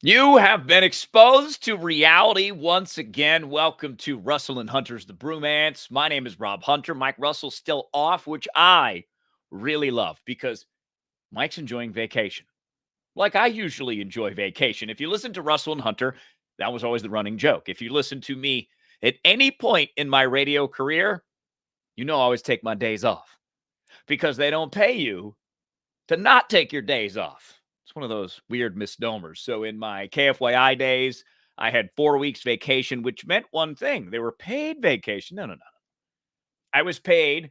You have been exposed to reality once again. Welcome to Russell and Hunter's The Brewmance. My name is Rob Hunter. Mike Russell's still off, which I really love because Mike's enjoying vacation. Like I usually enjoy vacation. If you listen to Russell and Hunter, that was always the running joke. If you listen to me at any point in my radio career, you know I always take my days off because they don't pay you to not take your days off. It's one of those weird misnomers. So in my KFYI days, I had 4 weeks vacation, which meant one thing. They were paid vacation. No, no, no. I was paid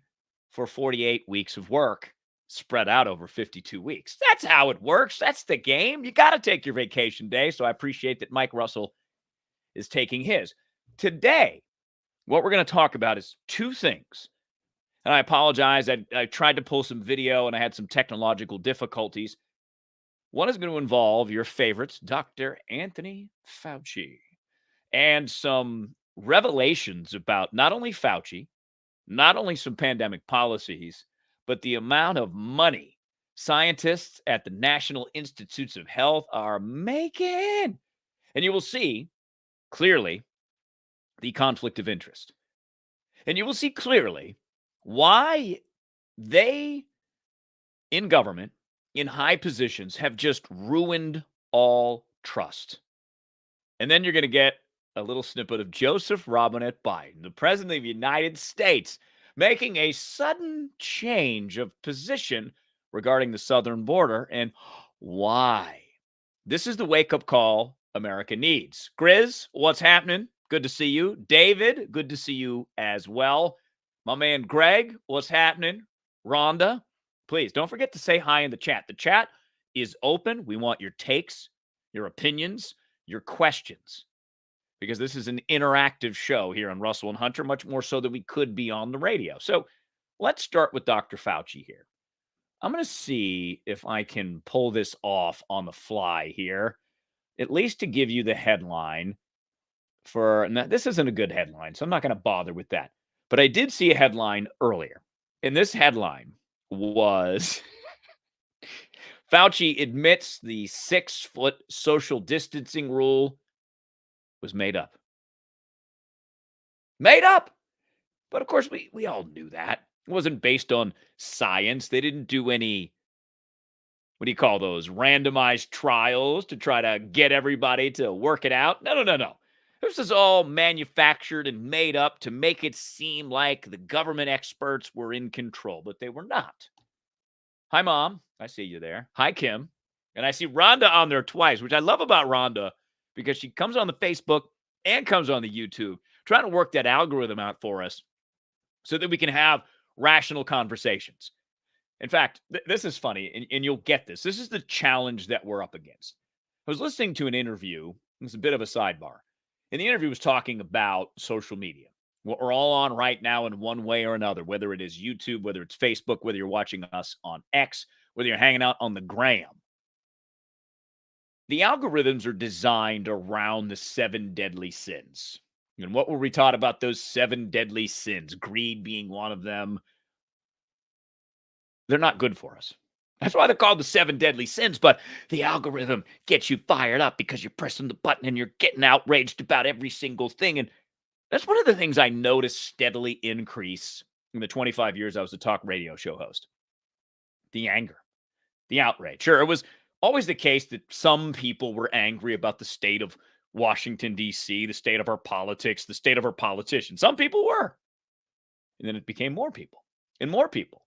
for 48 weeks of work spread out over 52 weeks. That's how it works. That's the game. You got to take your vacation day. So I appreciate that Mike Russell is taking his. Today, what we're going to talk about is two things. And I apologize. I tried to pull some video and I had some technological difficulties. One is going to involve your favorites, Dr. Anthony Fauci, and some revelations about not only Fauci, not only some pandemic policies, but the amount of money scientists at the National Institutes of Health are making. And you will see clearly the conflict of interest. And you will see clearly why they in government, in high positions, have just ruined all trust. And then you're going to get a little snippet of Joseph Robinette Biden, the president of the United States, making a sudden change of position regarding the southern border and why. This is the wake-up call America needs. Grizz, what's happening? Good to see you. David, good to see you as well. My man Greg, what's happening? Rhonda, please don't forget to say hi in the chat. The chat is open. We want your takes, your opinions, your questions, because this is an interactive show here on Russell and Hunter, much more so than we could be on the radio. So let's start with Dr. Fauci here. I'm going to see if I can pull this off on the fly here, at least to give you the headline for, now, this isn't a good headline, so I'm not going to bother with that. But I did see a headline earlier, and this headline was Fauci admits the 6-foot social distancing rule was made up. Made up. But of course, we all knew that. It wasn't based on science. They didn't do any, what do you call those, randomized trials to try to get everybody to work it out. No, no, no, no. This is all manufactured and made up to make it seem like the government experts were in control, but they were not. Hi, Mom. I see you there. Hi, Kim. And I see Rhonda on there twice, which I love about Rhonda because she comes on the Facebook and comes on the YouTube, trying to work that algorithm out for us so that we can have rational conversations. In fact, this is funny, and you'll get this. This is the challenge that we're up against. I was listening to an interview. It's a bit of a sidebar. And the interview was talking about social media, what we're all on right now in one way or another, whether it is YouTube, whether it's Facebook, whether you're watching us on X, whether you're hanging out on the gram. The algorithms are designed around the 7 deadly sins. And what were we taught about those 7 deadly sins? Greed being one of them. They're not good for us. That's why they're called the 7 deadly sins, but the algorithm gets you fired up because you're pressing the button and you're getting outraged about every single thing. And that's one of the things I noticed steadily increase in the 25 years I was a talk radio show host. The anger, the outrage. Sure, it was always the case that some people were angry about the state of Washington, D.C., the state of our politics, the state of our politicians. Some people were. And then it became more people and more people.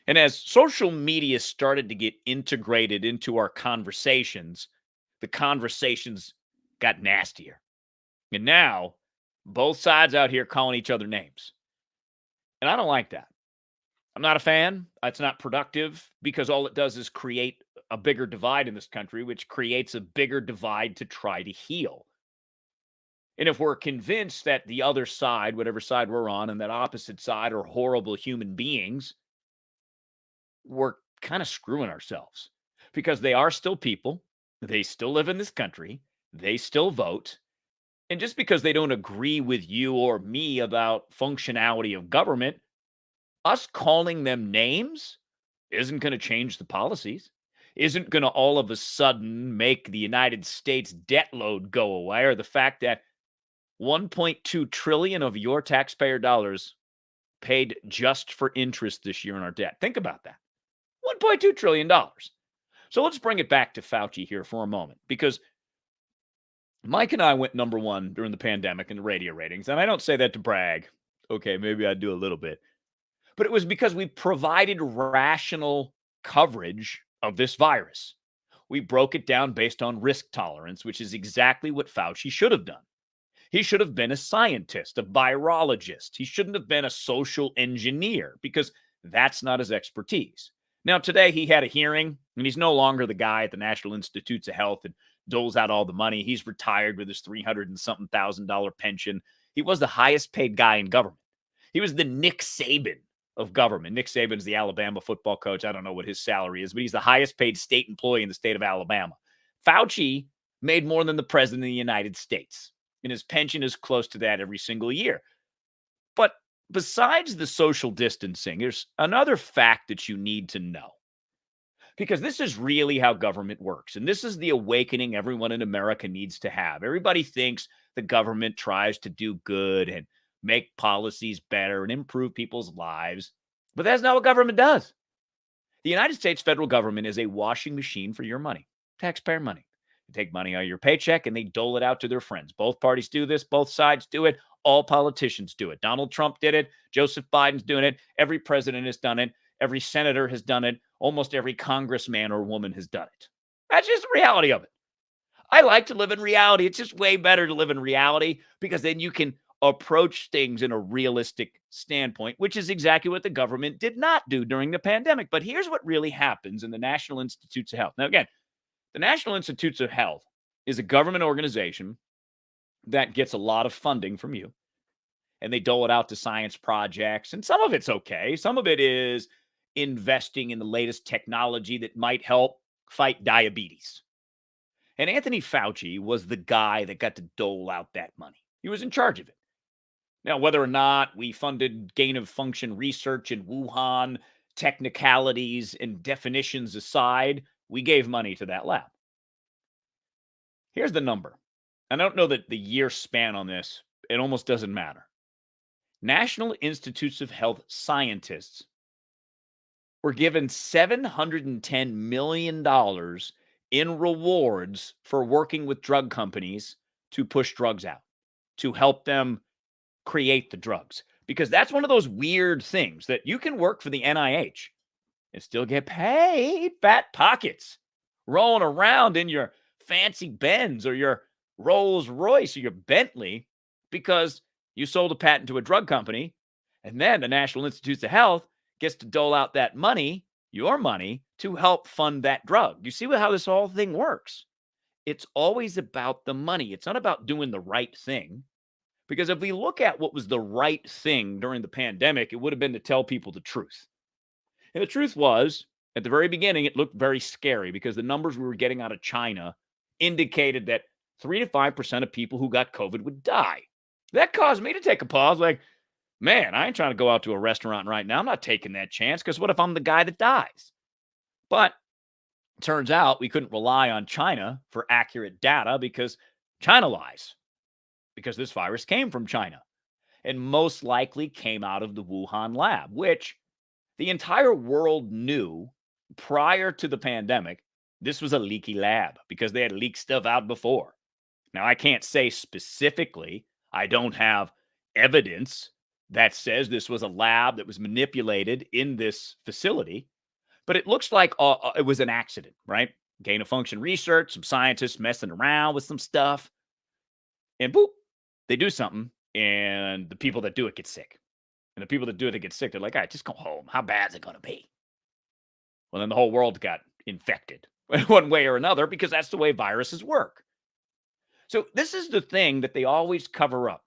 And as social media started to get integrated into our conversations, the conversations got nastier. And now, both sides out here calling each other names. And I don't like that. I'm not a fan. It's not productive because all it does is create a bigger divide in this country, which creates a bigger divide to try to heal. And if we're convinced that the other side, whatever side we're on, and that opposite side are horrible human beings, we're kind of screwing ourselves because they are still people. They still live in this country. They still vote. And just because they don't agree with you or me about functionality of government, us calling them names isn't going to change the policies. isn't going to all of a sudden make the United States debt load go away, or the fact that 1.2 trillion of your taxpayer dollars paid just for interest this year in our debt. Think about that. $1.2 trillion. So let's bring it back to Fauci here for a moment, because Mike and I went number one during the pandemic in the radio ratings. And I don't say that to brag. Okay, maybe I do a little bit. But it was because we provided rational coverage of this virus. We broke it down based on risk tolerance, which is exactly what Fauci should have done. He should have been a scientist, a virologist. He shouldn't have been a social engineer, because that's not his expertise. Now, today he had a hearing, and he's no longer the guy at the National Institutes of Health and doles out all the money. He's retired with his 300 and something $1,000 pension. He was the highest paid guy in government. He was the Nick Saban of government. Nick Saban's the Alabama football coach. I don't know what his salary is, but he's the highest paid state employee in the state of Alabama. Fauci made more than the president of the United States, and his pension is close to that every single year. But besides the social distancing, there's another fact that you need to know, because this is really how government works. And this is the awakening everyone in America needs to have. Everybody thinks the government tries to do good and make policies better and improve people's lives, but that's not what government does. The United States federal government is a washing machine for your money, taxpayer money. They take money out of your paycheck and they dole it out to their friends. Both parties do this. Both sides do it. All politicians do it. Donald Trump did it. Joseph Biden's doing it. Every president has done it. Every senator has done it. Almost every congressman or woman has done it. That's just the reality of it. I like to live in reality. It's just way better to live in reality, because then you can approach things in a realistic standpoint, which is exactly what the government did not do during the pandemic. But here's what really happens in the National Institutes of Health. Now, again, the National Institutes of Health is a government organization that gets a lot of funding from you, and they dole it out to science projects. And some of it's okay. Some of it is investing in the latest technology that might help fight diabetes. And Anthony Fauci was the guy that got to dole out that money. He was in charge of it. Now, whether or not we funded gain of function research in Wuhan, technicalities and definitions aside, we gave money to that lab. Here's the number. I don't know that the year span on this, it almost doesn't matter. National Institutes of Health scientists were given $710 million in rewards for working with drug companies to push drugs out, to help them create the drugs. Because that's one of those weird things that you can work for the NIH and still get paid fat pockets, rolling around in your fancy Benz or your Rolls Royce or your Bentley, because you sold a patent to a drug company, and then the National Institutes of Health gets to dole out that money, your money, to help fund that drug. You see how this whole thing works? It's always about the money. It's not about doing the right thing. Because if we look at what was the right thing during the pandemic, it would have been to tell people the truth. And the truth was, at the very beginning, it looked very scary, because the numbers we were getting out of China indicated that 3 to 5% of people who got COVID would die. That caused me to take a pause, like, man, I ain't trying to go out to a restaurant right now. I'm not taking that chance, because what if I'm the guy that dies? But it turns out we couldn't rely on China for accurate data, because China lies. Because this virus came from China and most likely came out of the Wuhan lab, which the entire world knew prior to the pandemic. This was a leaky lab, because they had leaked stuff out before. Now, I can't say specifically, I don't have evidence that says this was a lab that was manipulated in this facility, but it looks like it was an accident, right? Gain of function research, some scientists messing around with some stuff, and boop, they do something, and the people that do it get sick. And the people that do it, they get sick. They're like, all right, just go home. How bad is it going to be? Well, then the whole world got infected one way or another, because that's the way viruses work. So this is the thing that they always cover up.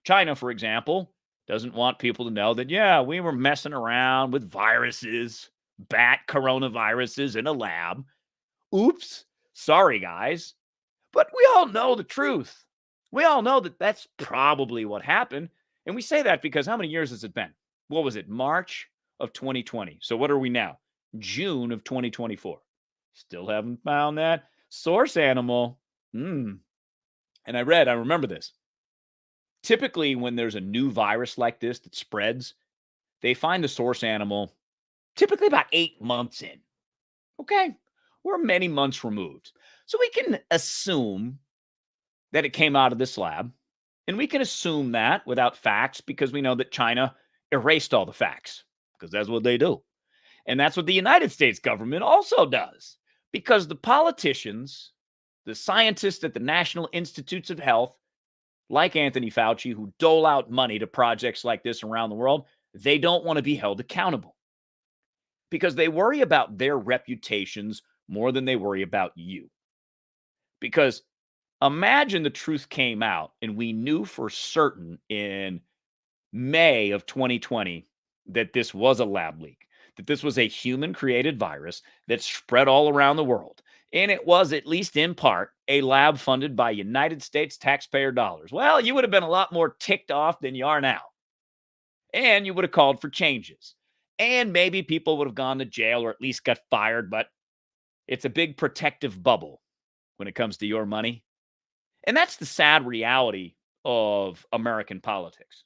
China, for example, doesn't want people to know that, yeah, we were messing around with viruses, bat coronaviruses in a lab. Oops. Sorry, guys. But we all know the truth. We all know that that's probably what happened. And we say that because how many years has it been? What was it? March of 2020. So what are we now? June of 2024. Still haven't found that source animal. Hmm. And I remember this. Typically, when there's a new virus like this that spreads, they find the source animal typically about 8 months in. Okay. We're many months removed. So we can assume that it came out of this lab. And we can assume that without facts because we know that China erased all the facts because that's what they do. And that's what the United States government also does because the politicians, the scientists at the National Institutes of Health, like Anthony Fauci, who dole out money to projects like this around the world, they don't want to be held accountable because they worry about their reputations more than they worry about you. Because imagine the truth came out and we knew for certain in May of 2020 that this was a lab leak, that this was a human created virus that spread all around the world. And it was, at least in part, a lab funded by United States taxpayer dollars. Well, you would have been a lot more ticked off than you are now. And you would have called for changes. And maybe people would have gone to jail or at least got fired. But it's a big protective bubble when it comes to your money. And that's the sad reality of American politics.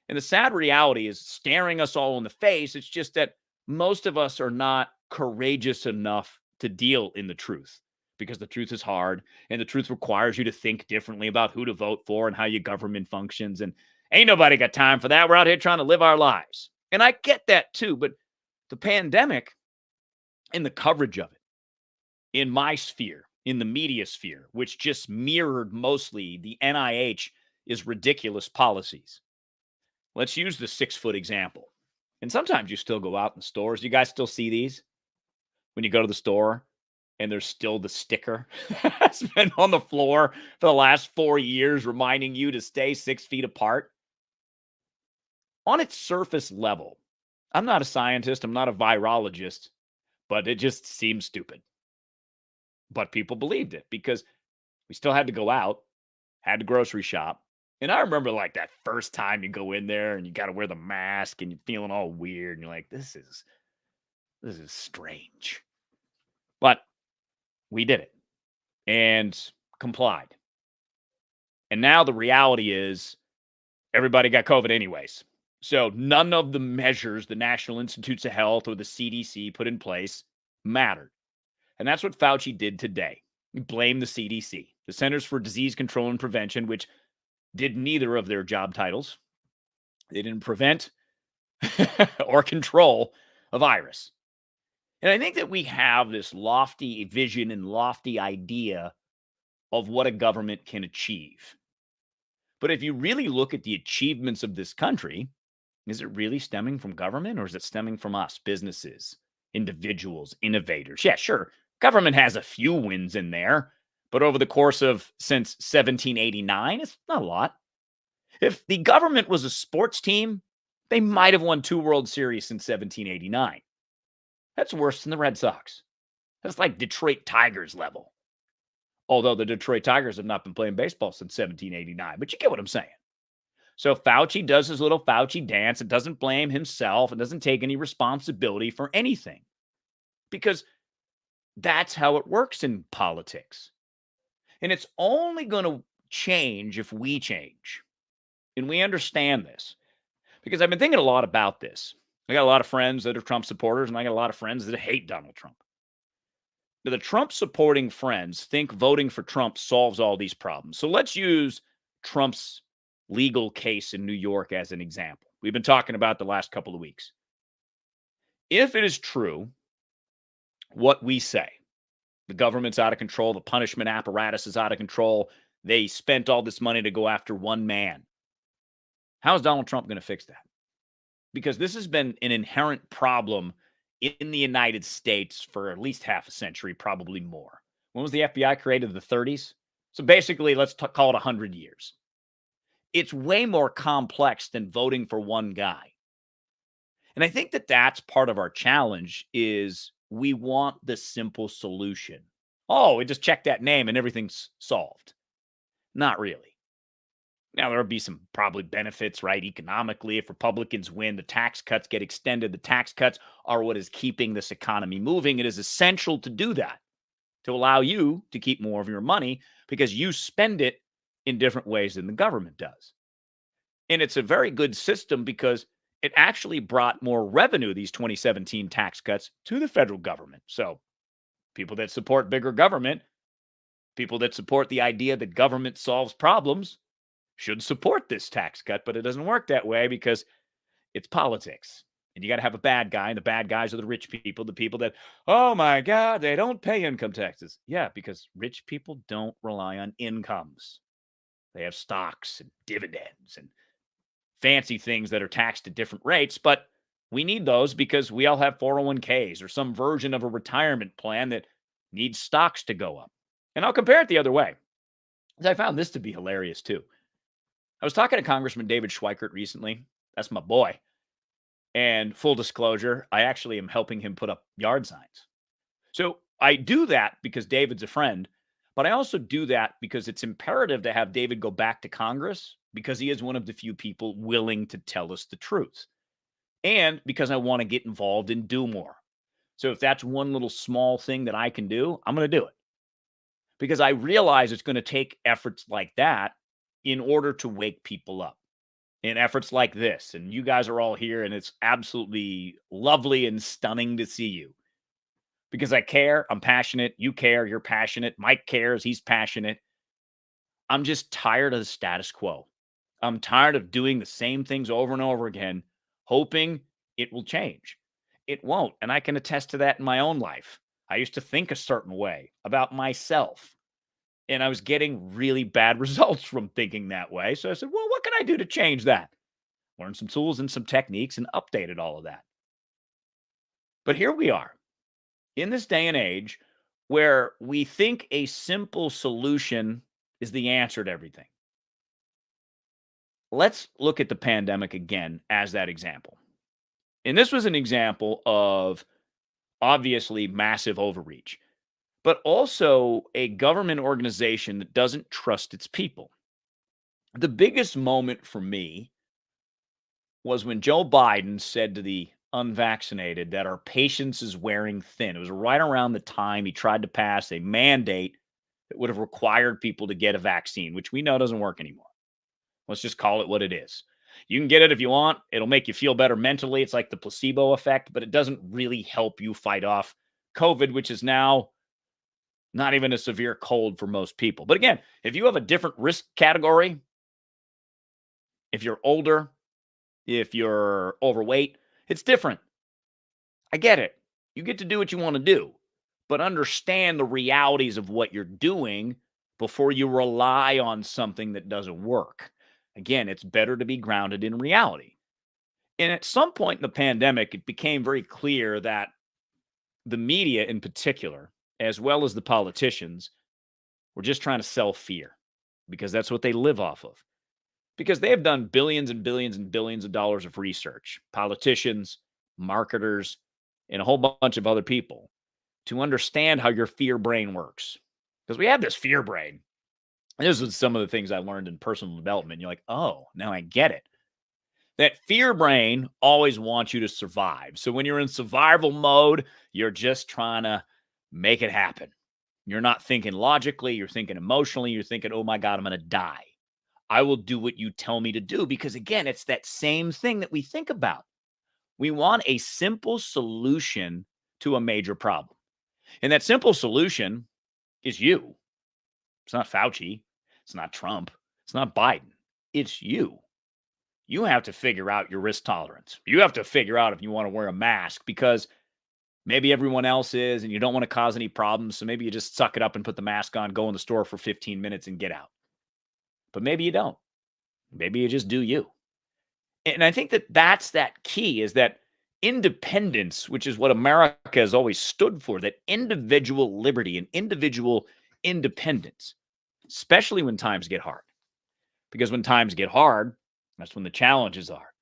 And the sad reality is staring us all in the face. It's just that most of us are not courageous enough to deal in the truth because the truth is hard and the truth requires you to think differently about who to vote for and how your government functions. And ain't nobody got time for that. We're out here trying to live our lives. And I get that too. But the pandemic and the coverage of it in my sphere, in the media sphere, which just mirrored mostly the NIH is ridiculous policies. Let's use the 6-foot example. And sometimes you still go out in stores. You guys still see these when you go to the store and there's still the sticker that's been on the floor for the last 4 years reminding you to stay 6 feet apart. On its surface level, I'm not a scientist, I'm not a virologist, but it just seems stupid. But people believed it because we still had to go out, had to grocery shop. And I remember like that first time you go in there and you got to wear the mask and you're feeling all weird and you're like, this is strange. But we did it and complied. And now the reality is everybody got COVID anyways. So none of the measures the National Institutes of Health or the CDC put in place mattered. And that's what Fauci did today. He blamed the CDC, the Centers for Disease Control and Prevention, which did neither of their job titles. They didn't prevent or control a virus. And I think that we have this lofty vision and lofty idea of what a government can achieve. But if you really look at the achievements of this country, is it really stemming from government or is it stemming from us, businesses, individuals, innovators? Yeah, sure. Government has a few wins in there, but over the course of since 1789, it's not a lot. If the government was a sports team, they might have won 2 World Series since 1789. That's worse than the Red Sox. That's like Detroit Tigers level. Although the Detroit Tigers have not been playing baseball since 1789, but you get what I'm saying. So Fauci does his little Fauci dance and doesn't blame himself and doesn't take any responsibility for anything because that's how it works in politics. And it's only going to change if we change. And we understand this because I've been thinking a lot about this. I got a lot of friends that are Trump supporters, and I got a lot of friends that hate Donald Trump. Now, the Trump supporting friends think voting for Trump solves all these problems. So let's use Trump's legal case in New York as an example. We've been talking about the last couple of weeks. If it is true what we say, the government's out of control, the punishment apparatus is out of control, they spent all this money to go after one man. How is Donald Trump going to fix that? Because this has been an inherent problem in the United States for at least half a century, probably more. When was the FBI created? The 30s? So basically, let's call it 100 years. It's way more complex than voting for one guy. And I think that that's part of our challenge is we want the simple solution. Oh, we just check that name and everything's solved. Not really. Now, there'll be some probably benefits, right? Economically, if Republicans win, the tax cuts get extended. The tax cuts are what is keeping this economy moving. It is essential to do that, to allow you to keep more of your money because you spend it in different ways than the government does. And it's a very good system because it actually brought more revenue, these 2017 tax cuts, to the federal government. So people that support bigger government, people that support the idea that government solves problems, should support this tax cut, but it doesn't work that way because it's politics. And you got to have a bad guy, and the bad guys are the rich people, the people that, oh my God, they don't pay income taxes. Yeah, because rich people don't rely on incomes. They have stocks and dividends and fancy things that are taxed at different rates, but we need those because we all have 401ks or some version of a retirement plan that needs stocks to go up. And I'll compare it the other way. I found this to be hilarious too. I was talking to Congressman David Schweikert recently. That's my boy. And full disclosure, I actually am helping him put up yard signs. So I do that because David's a friend, but I also do that because it's imperative to have David go back to Congress because he is one of the few people willing to tell us the truth. And because I want to get involved and do more. So if that's one little small thing that I can do, I'm going to do it. Because I realize it's going to take efforts like that in order to wake people up. In efforts like this. And you guys are all here, and it's absolutely lovely and stunning to see you. Because I care, I'm passionate, you care, you're passionate, Mike cares, he's passionate. I'm just tired of the status quo. I'm tired of doing the same things over and over again, hoping it will change. It won't, and I can attest to that in my own life. I used to think a certain way about myself, and I was getting really bad results from thinking that way. So I said, well, what can I do to change that? Learn some tools and some techniques and updated all of that. But here we are in this day and age where we think a simple solution is the answer to everything. Let's look at the pandemic again as that example. And this was an example of obviously massive overreach, but also a government organization that doesn't trust its people. The biggest moment for me was when Joe Biden said to the unvaccinated that our patience is wearing thin. It was right around the time he tried to pass a mandate that would have required people to get a vaccine, which we know doesn't work anymore. Let's just call it what it is. You can get it if you want. It'll make you feel better mentally. It's like the placebo effect, but it doesn't really help you fight off COVID, which is now not even a severe cold for most people. But again, if you have a different risk category, if you're older, if you're overweight, it's different. I get it. You get to do what you want to do, but understand the realities of what you're doing before you rely on something that doesn't work. Again, it's better to be grounded in reality. And at some point in the pandemic, it became very clear that the media in particular, as well as the politicians, were just trying to sell fear because that's what they live off of. Because they have done billions and billions and billions of dollars of research, politicians, marketers, and a whole bunch of other people to understand how your fear brain works. Because we have this fear brain. This is some of the things I learned in personal development. You're like, oh, now I get it. That fear brain always wants you to survive. So when you're in survival mode, you're just trying to make it happen. You're not thinking logically, you're thinking emotionally, you're thinking, oh my God, I'm going to die. I will do what you tell me to do because, again, it's that same thing that we think about. We want a simple solution to a major problem. And that simple solution is you. It's not Fauci. It's not Trump. It's not Biden. It's you. You have to figure out your risk tolerance. You have to figure out if you want to wear a mask because maybe everyone else is and you don't want to cause any problems. So maybe you just suck it up and put the mask on, go in the store for 15 minutes and get out. But maybe you don't. Maybe you just do you. And I think that that's that key is that independence, which is what America has always stood for, that individual liberty and individual independence, especially when times get hard. Because when times get hard, that's when the challenges are.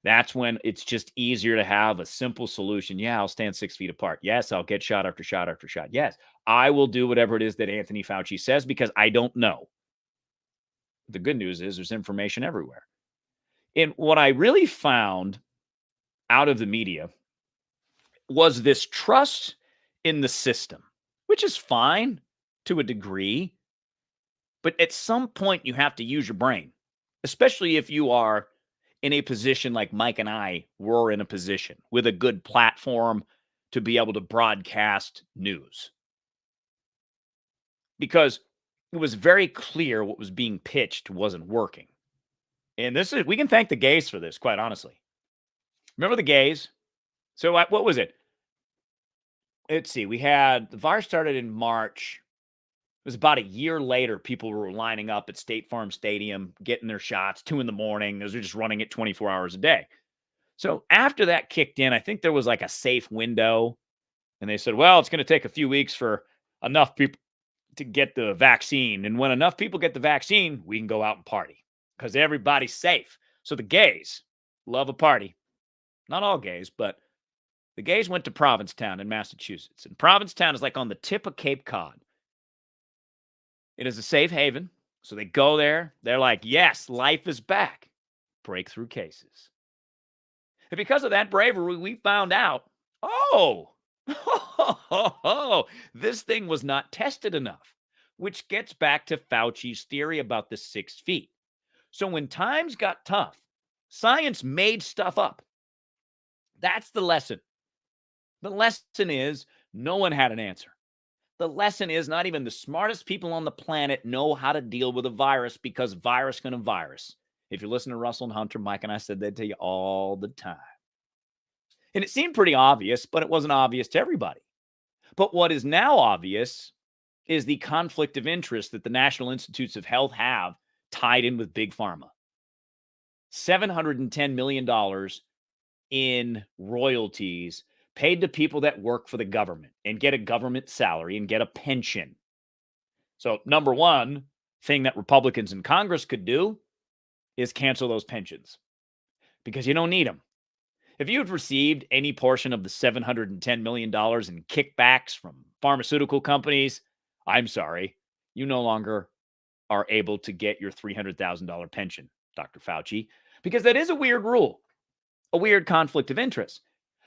That's when it's just easier to have a simple solution. Yeah, I'll stand 6 feet apart. Yes, I'll get shot after shot after shot. Yes, I will do whatever it is that Anthony Fauci says because I don't know. The good news is there's information everywhere. And what I really found out of the media was this trust in the system, which is fine to a degree. But at some point, you have to use your brain, especially if you are in a position like Mike and I were in a position with a good platform to be able to broadcast news. Because it was very clear what was being pitched wasn't working. And we can thank the gays for this, quite honestly. Remember the gays? So what was it? Let's see. The virus started in March. It was about a year later, people were lining up at State Farm Stadium, getting their shots, 2 in the morning. Those are just running it 24 hours a day. So after that kicked in, I think there was like a safe window. And they said, well, it's going to take a few weeks for enough people to get the vaccine. And when enough people get the vaccine, we can go out and party because everybody's safe. So the gays love a party. Not all gays, but the gays went to Provincetown in Massachusetts. And Provincetown is like on the tip of Cape Cod. It is a safe haven. So they go there. They're like, yes, life is back. Breakthrough cases. And because of that bravery, we found out, this thing was not tested enough, which gets back to Fauci's theory about the 6 feet. So when times got tough, science made stuff up. That's the lesson. The lesson is no one had an answer. The lesson is not even the smartest people on the planet know how to deal with a virus because virus going to virus. If you listen to Russell and Hunter, Mike and I said that to you all the time. And it seemed pretty obvious, but it wasn't obvious to everybody. But what is now obvious is the conflict of interest that the National Institutes of Health have tied in with Big Pharma. $710 million in royalties paid to people that work for the government and get a government salary and get a pension. So number one thing that Republicans in Congress could do is cancel those pensions because you don't need them. If you had received any portion of the $710 million in kickbacks from pharmaceutical companies, I'm sorry, you no longer are able to get your $300,000 pension, Dr. Fauci, because that is a weird rule, a weird conflict of interest.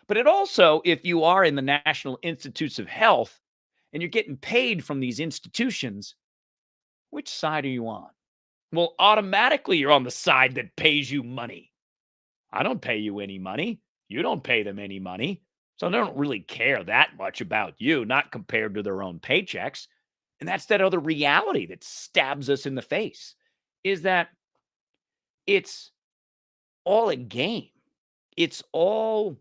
But it also, if you are in the National Institutes of Health and you're getting paid from these institutions, which side are you on? Well, automatically you're on the side that pays you money. I don't pay you any money. You don't pay them any money. So they don't really care that much about you, not compared to their own paychecks. And that's that other reality that stabs us in the face, is that it's all a game. It's all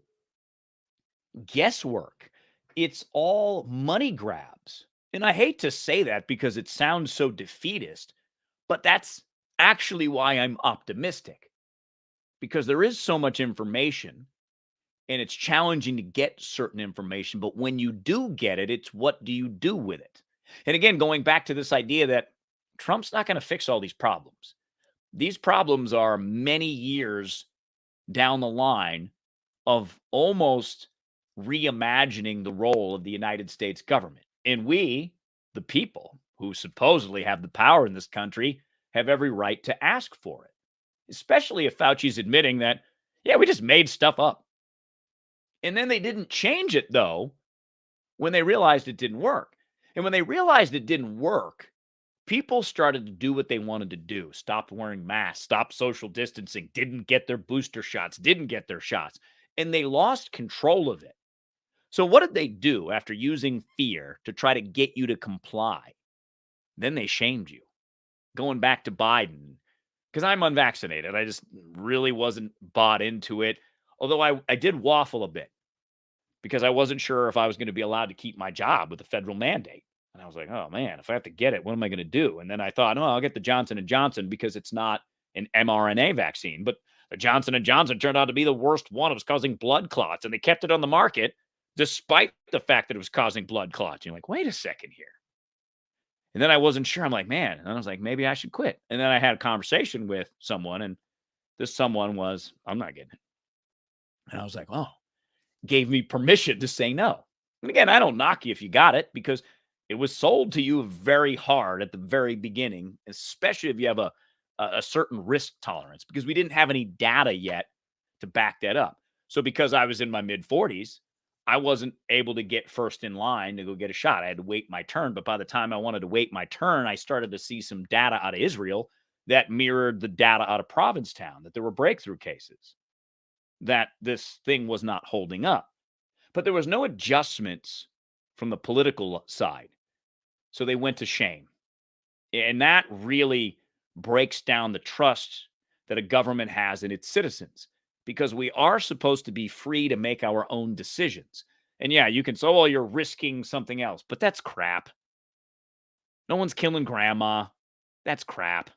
guesswork. It's all money grabs. And I hate to say that because it sounds so defeatist, but that's actually why I'm optimistic, because there is so much information and it's challenging to get certain information. But when you do get it, it's what do you do with it? And again, going back to this idea that Trump's not going to fix all these problems. These problems are many years down the line of almost reimagining the role of the United States government. And we, the people who supposedly have the power in this country, have every right to ask for it, especially if Fauci's admitting that, yeah, we just made stuff up. And then they didn't change it, though, when they realized it didn't work. And when they realized it didn't work, people started to do what they wanted to do. Stopped wearing masks, stopped social distancing, didn't get their booster shots, didn't get their shots. And they lost control of it. So what did they do after using fear to try to get you to comply? Then they shamed you. Going back to Biden, because I'm unvaccinated. I just really wasn't bought into it. Although I did waffle a bit because I wasn't sure if I was going to be allowed to keep my job with the federal mandate. And I was like, oh, man, if I have to get it, what am I going to do? And then I thought, no, I'll get the Johnson & Johnson because it's not an mRNA vaccine. But the Johnson & Johnson turned out to be the worst one. It was causing blood clots, and they kept it on the market despite the fact that it was causing blood clots. You're like, wait a second here. And then I wasn't sure. I'm like, man. And I was like, maybe I should quit. And then I had a conversation with someone, and this someone was, I'm not getting it. And I was like, oh, gave me permission to say no. And again, I don't knock you if you got it because it was sold to you very hard at the very beginning, especially if you have a a certain risk tolerance because we didn't have any data yet to back that up. So because I was in my mid 40s, I wasn't able to get first in line to go get a shot. I had to wait my turn. But by the time I wanted to wait my turn, I started to see some data out of Israel that mirrored the data out of Provincetown, that there were breakthrough cases, that this thing was not holding up. But there was no adjustments from the political side. So they went to shame. And that really breaks down the trust that a government has in its citizens because we are supposed to be free to make our own decisions. And yeah, you can say, oh, you're risking something else, but that's crap. No one's killing grandma. That's crap.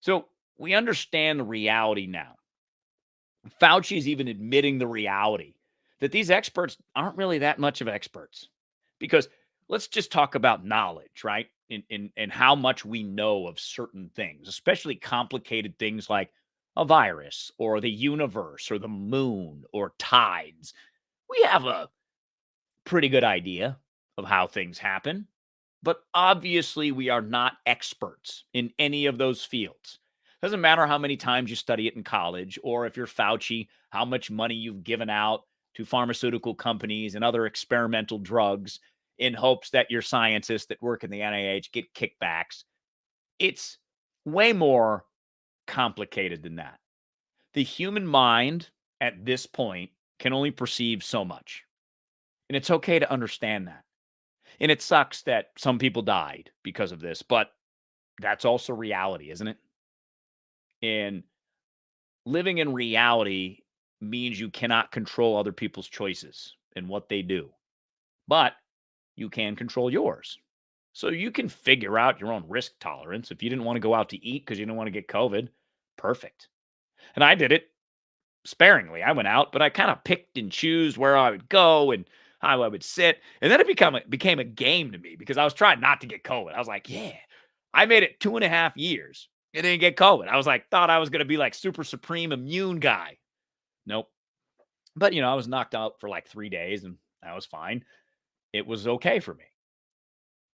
So we understand the reality now. Fauci is even admitting the reality that these experts aren't really that much of experts because let's just talk about knowledge, right? In how much we know of certain things, especially complicated things like a virus or the universe or the moon or tides. We have a pretty good idea of how things happen, but obviously we are not experts in any of those fields. Doesn't matter how many times you study it in college, or if you're Fauci, how much money you've given out to pharmaceutical companies and other experimental drugs in hopes that your scientists that work in the NIH get kickbacks. It's way more complicated than that. The human mind at this point can only perceive so much. And it's okay to understand that. And it sucks that some people died because of this, but that's also reality, isn't it? And living in reality means you cannot control other people's choices and what they do, but you can control yours. So you can figure out your own risk tolerance. If you didn't want to go out to eat because you didn't want to get COVID, perfect. And I did it sparingly. I went out, but I kind of picked and choose where I would go and how I would sit. And then it became a game to me because I was trying not to get COVID. I was like, yeah, I made it 2.5 years. It didn't get COVID. I was like, thought I was going to be like super supreme immune guy. Nope. But, I was knocked out for like 3 days and that was fine. It was okay for me.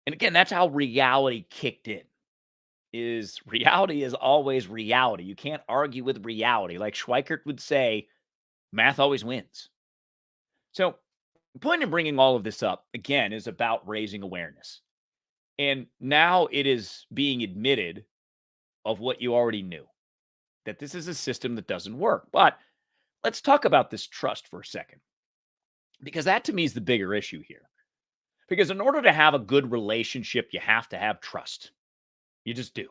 And again, that's how reality kicked in. Is reality is always reality. You can't argue with reality. Like Schweikert would say, math always wins. So the point in bringing all of this up, again, is about raising awareness. And now it is being admitted of what you already knew, that this is a system that doesn't work. But let's talk about this trust for a second, because that to me is the bigger issue here. Because in order to have a good relationship, you have to have trust. You just do,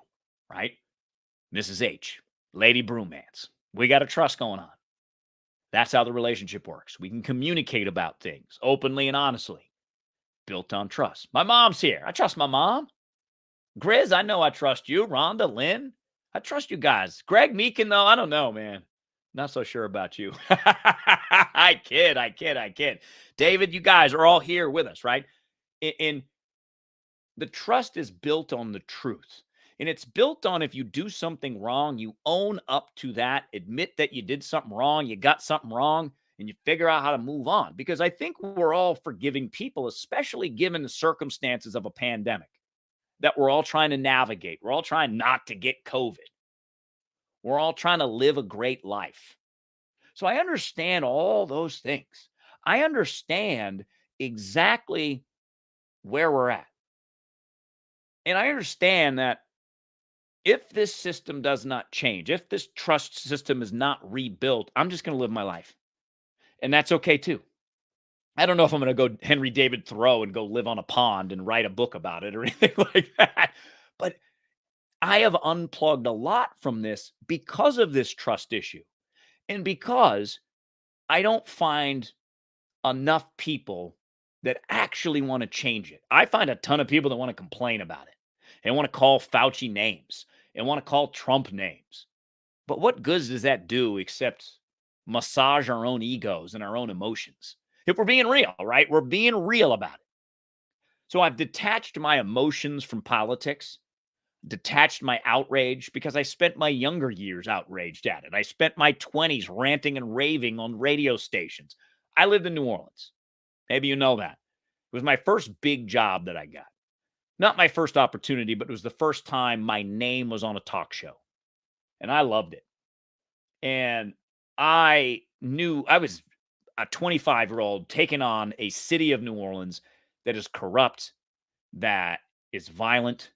right? Mrs. H, Lady Bromance. We got a trust going on. That's how the relationship works. We can communicate about things openly and honestly, built on trust. My mom's here. I trust my mom. Grizz, I know I trust you. Rhonda, Lynn, I trust you guys. Greg Meekin, though, I don't know, man. Not so sure about you. I kid. David, you guys are all here with us, right? And the trust is built on the truth. And it's built on if you do something wrong, you own up to that, admit that you did something wrong, you got something wrong, and you figure out how to move on. Because I think we're all forgiving people, especially given the circumstances of a pandemic that we're all trying to navigate. We're all trying not to get COVID. We're all trying to live a great life. So I understand all those things. I understand exactly where we're at. And I understand that if this system does not change, if this trust system is not rebuilt, I'm just going to live my life. And that's okay too. I don't know if I'm going to go Henry David Thoreau and go live on a pond and write a book about it or anything like that. But I have unplugged a lot from this because of this trust issue. And because I don't find enough people that actually want to change it. I find a ton of people that want to complain about it and want to call Fauci names and want to call Trump names. But what good does that do except massage our own egos and our own emotions? If we're being real, right? We're being real about it. So I've detached my emotions from politics, detached my outrage because I spent my younger years outraged at it. I spent my 20s ranting and raving on radio stations. I lived in New Orleans. Maybe you know that. It was my first big job that I got. Not my first opportunity, but it was the first time my name was on a talk show, and I loved it. And I knew I was a 25-year-old taking on a city of New Orleans that is corrupt, that is violent,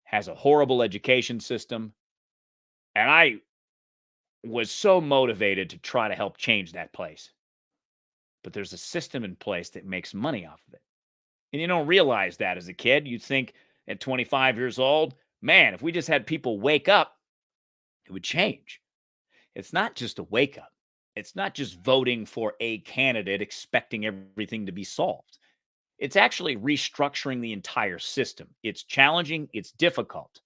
has a horrible education system, and I was so motivated to try to help change that place. But there's a system in place that makes money off of it. And you don't realize that as a kid. You think at 25 years old, man, if we just had people wake up, it would change. It's not just a wake up. It's not just voting for a candidate expecting everything to be solved. It's actually restructuring the entire system. It's challenging, it's difficult,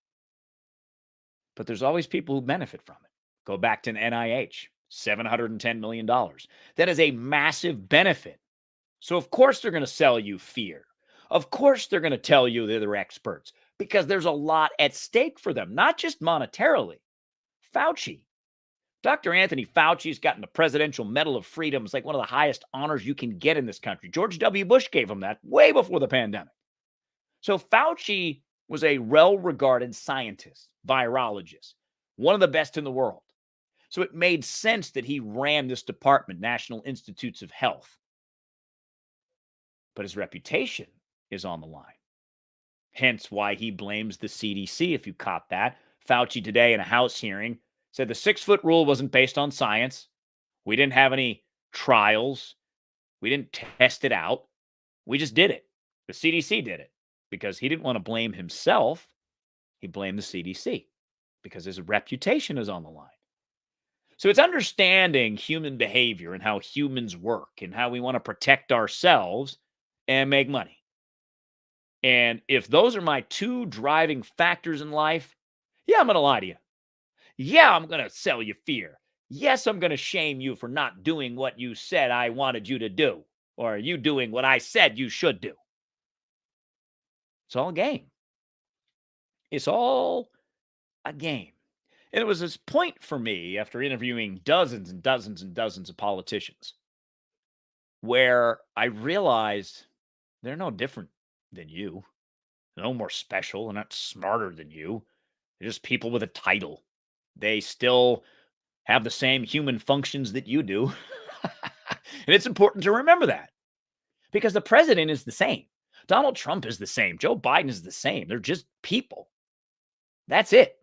but there's always people who benefit from it. Go back to the NIH, $710 million. That is a massive benefit. So, of course, they're going to sell you fear. Of course, they're going to tell you they're experts because there's a lot at stake for them, not just monetarily. Fauci, Dr. Anthony Fauci's gotten the Presidential Medal of Freedom. It's like one of the highest honors you can get in this country. George W. Bush gave him that way before the pandemic. So Fauci was a well-regarded scientist, virologist, one of the best in the world. So it made sense that he ran this department, National Institutes of Health. But his reputation is on the line. Hence why he blames the CDC, if you caught that. Fauci today in a House hearing said the 6-foot rule wasn't based on science. We didn't have any trials. We didn't test it out. We just did it. The CDC did it because he didn't want to blame himself. He blamed the CDC because his reputation is on the line. So it's understanding human behavior and how humans work and how we want to protect ourselves and make money. And if those are my two driving factors in life, yeah, I'm going to lie to you. Yeah, I'm going to sell you fear. Yes, I'm going to shame you for not doing what you said I wanted you to do, or you doing what I said you should do. It's all a game. It's all a game. And it was this point for me after interviewing dozens and dozens and dozens of politicians where I realized they're no different than you. They're no more special. They're not smarter than you. They're just people with a title. They still have the same human functions that you do. And it's important to remember that because the president is the same. Donald Trump is the same. Joe Biden is the same. They're just people. That's it.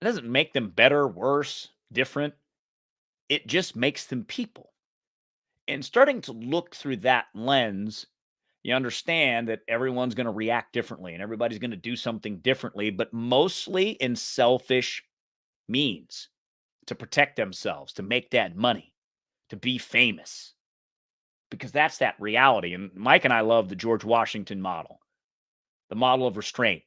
It doesn't make them better, worse, different. It just makes them people. And starting to look through that lens, you understand that everyone's going to react differently and everybody's going to do something differently, but mostly in selfish means to protect themselves, to make that money, to be famous, because that's that reality. And Mike and I love the George Washington model, the model of restraint.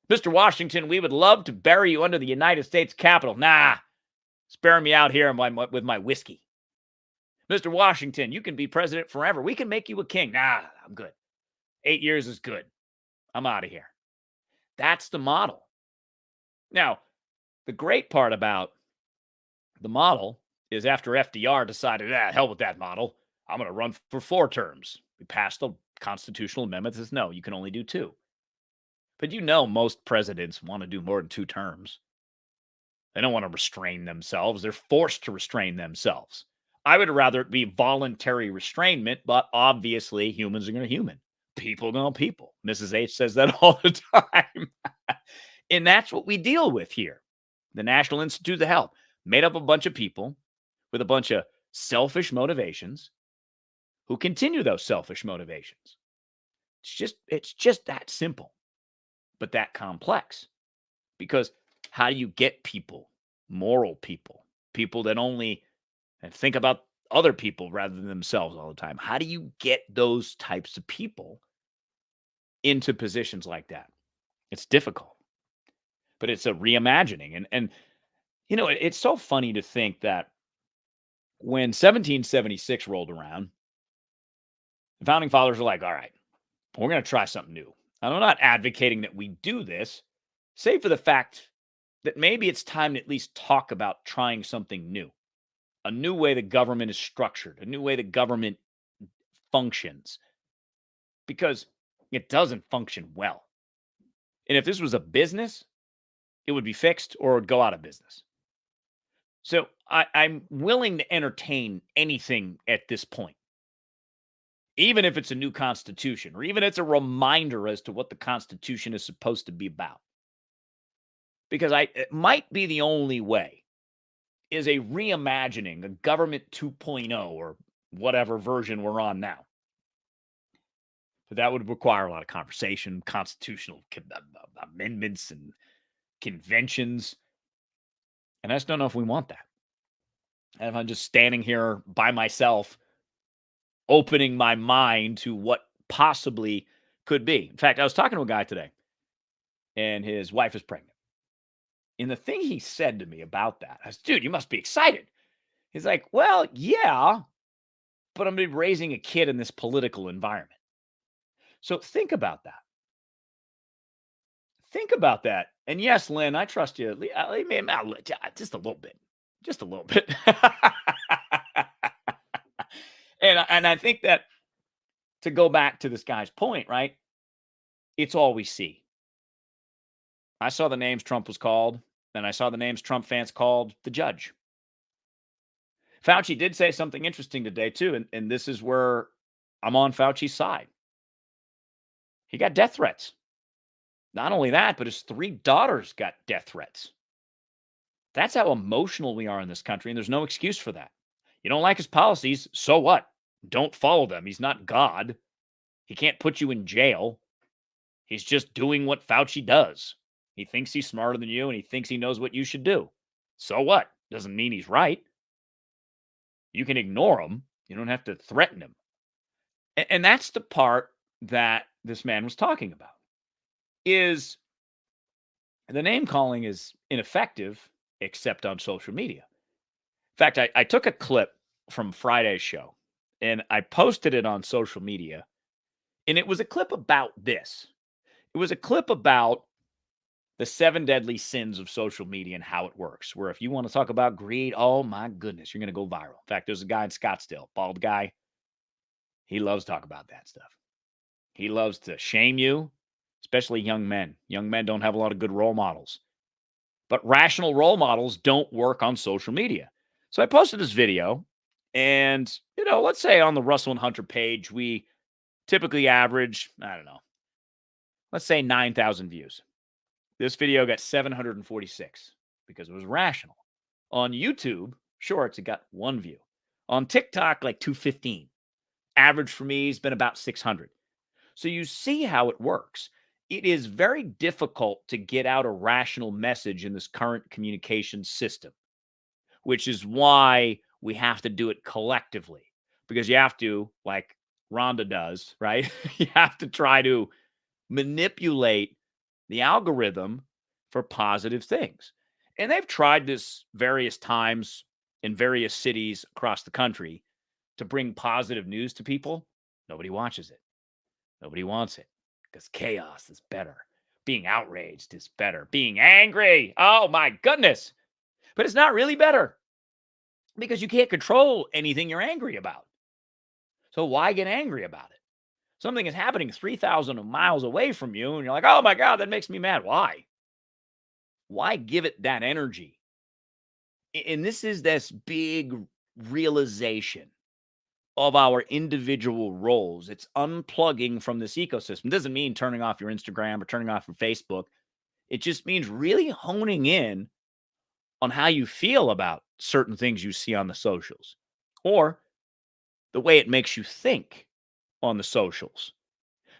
Mr. Washington, we would love to bury you under the United States Capitol. Nah, spare me out here with my whiskey. Mr. Washington, you can be president forever. We can make you a king. Nah, I'm good. 8 years is good. I'm out of here. That's the model. Now, the great part about the model is after FDR decided, hell with that model, I'm going to run for 4 terms. We passed a constitutional amendment that says, no, you can only do 2. But most presidents want to do more than 2 terms. They don't want to restrain themselves. They're forced to restrain themselves. I would rather it be voluntary restrainment, but obviously humans are going to human. People know people. Mrs. H says that all the time. And that's what we deal with here. The National Institutes of Health, made up of a bunch of people with a bunch of selfish motivations who continue those selfish motivations. It's just that simple, but that complex. Because how do you get people, moral people, people that only think about other people rather than themselves all the time? How do you get those types of people into positions like that? It's difficult, but it's a reimagining. And it's so funny to think that when 1776 rolled around, the founding fathers were like, all right, we're going to try something new. And I'm not advocating that we do this, save for the fact that maybe it's time to at least talk about trying something new, a new way the government is structured, a new way the government functions. Because It doesn't function well. And if this was a business, it would be fixed or it would go out of business. So I'm willing to entertain anything at this point, even if it's a new constitution or even it's a reminder as to what the Constitution is supposed to be about. Because it might be the only way is a reimagining, a government 2.0 or whatever version we're on now. But that would require a lot of conversation, constitutional amendments and conventions. And I just don't know if we want that. And if I'm just standing here by myself, opening my mind to what possibly could be. In fact, I was talking to a guy today, and his wife is pregnant. And the thing he said to me about that, I said, dude, you must be excited. He's like, well, yeah, but I'm going to be raising a kid in this political environment. So think about that. Think about that. And yes, Lynn, I trust you. Just a little bit. Just a little bit. and I think that to go back to this guy's point, right? It's all we see. I saw the names Trump was called, and I saw the names Trump fans called the judge. Fauci did say something interesting today, too, and this is where I'm on Fauci's side. He got death threats. Not only that, but his 3 daughters got death threats. That's how emotional we are in this country, and there's no excuse for that. You don't like his policies, so what? Don't follow them. He's not God. He can't put you in jail. He's just doing what Fauci does. He thinks he's smarter than you, and he thinks he knows what you should do. So what? Doesn't mean he's right. You can ignore him. You don't have to threaten him. And that's the part that this man was talking about. Is the name calling is ineffective except on social media. In fact, I took a clip from Friday's show and I posted it on social media. And it was a clip about this. It was a clip about the 7 deadly sins of social media and how it works. Where if you want to talk about greed, oh my goodness, you're going to go viral. In fact, there's a guy in Scottsdale, bald guy. He loves to talk about that stuff. He loves to shame you, especially young men. Young men don't have a lot of good role models. But rational role models don't work on social media. So I posted this video, and, let's say on the Russell and Hunter page, we typically average, let's say 9,000 views. This video got 746 because it was rational. On YouTube Shorts, it got 1 view. On TikTok, like 215. Average for me has been about 600. So you see how it works. It is very difficult to get out a rational message in this current communication system, which is why we have to do it collectively. Because you have to, like Rhonda does, right? You have to try to manipulate the algorithm for positive things. And they've tried this various times in various cities across the country to bring positive news to people. Nobody watches it. Nobody wants it because chaos is better. Being outraged is better. Being angry, oh my goodness. But it's not really better because you can't control anything you're angry about. So why get angry about it? Something is happening 3,000 miles away from you, and you're like, oh my God, that makes me mad. Why? Why give it that energy? And this is this big realization of our individual roles. It's unplugging from this ecosystem. It doesn't mean turning off your Instagram or turning off your Facebook. It just means really honing in on how you feel about certain things you see on the socials or the way it makes you think on the socials,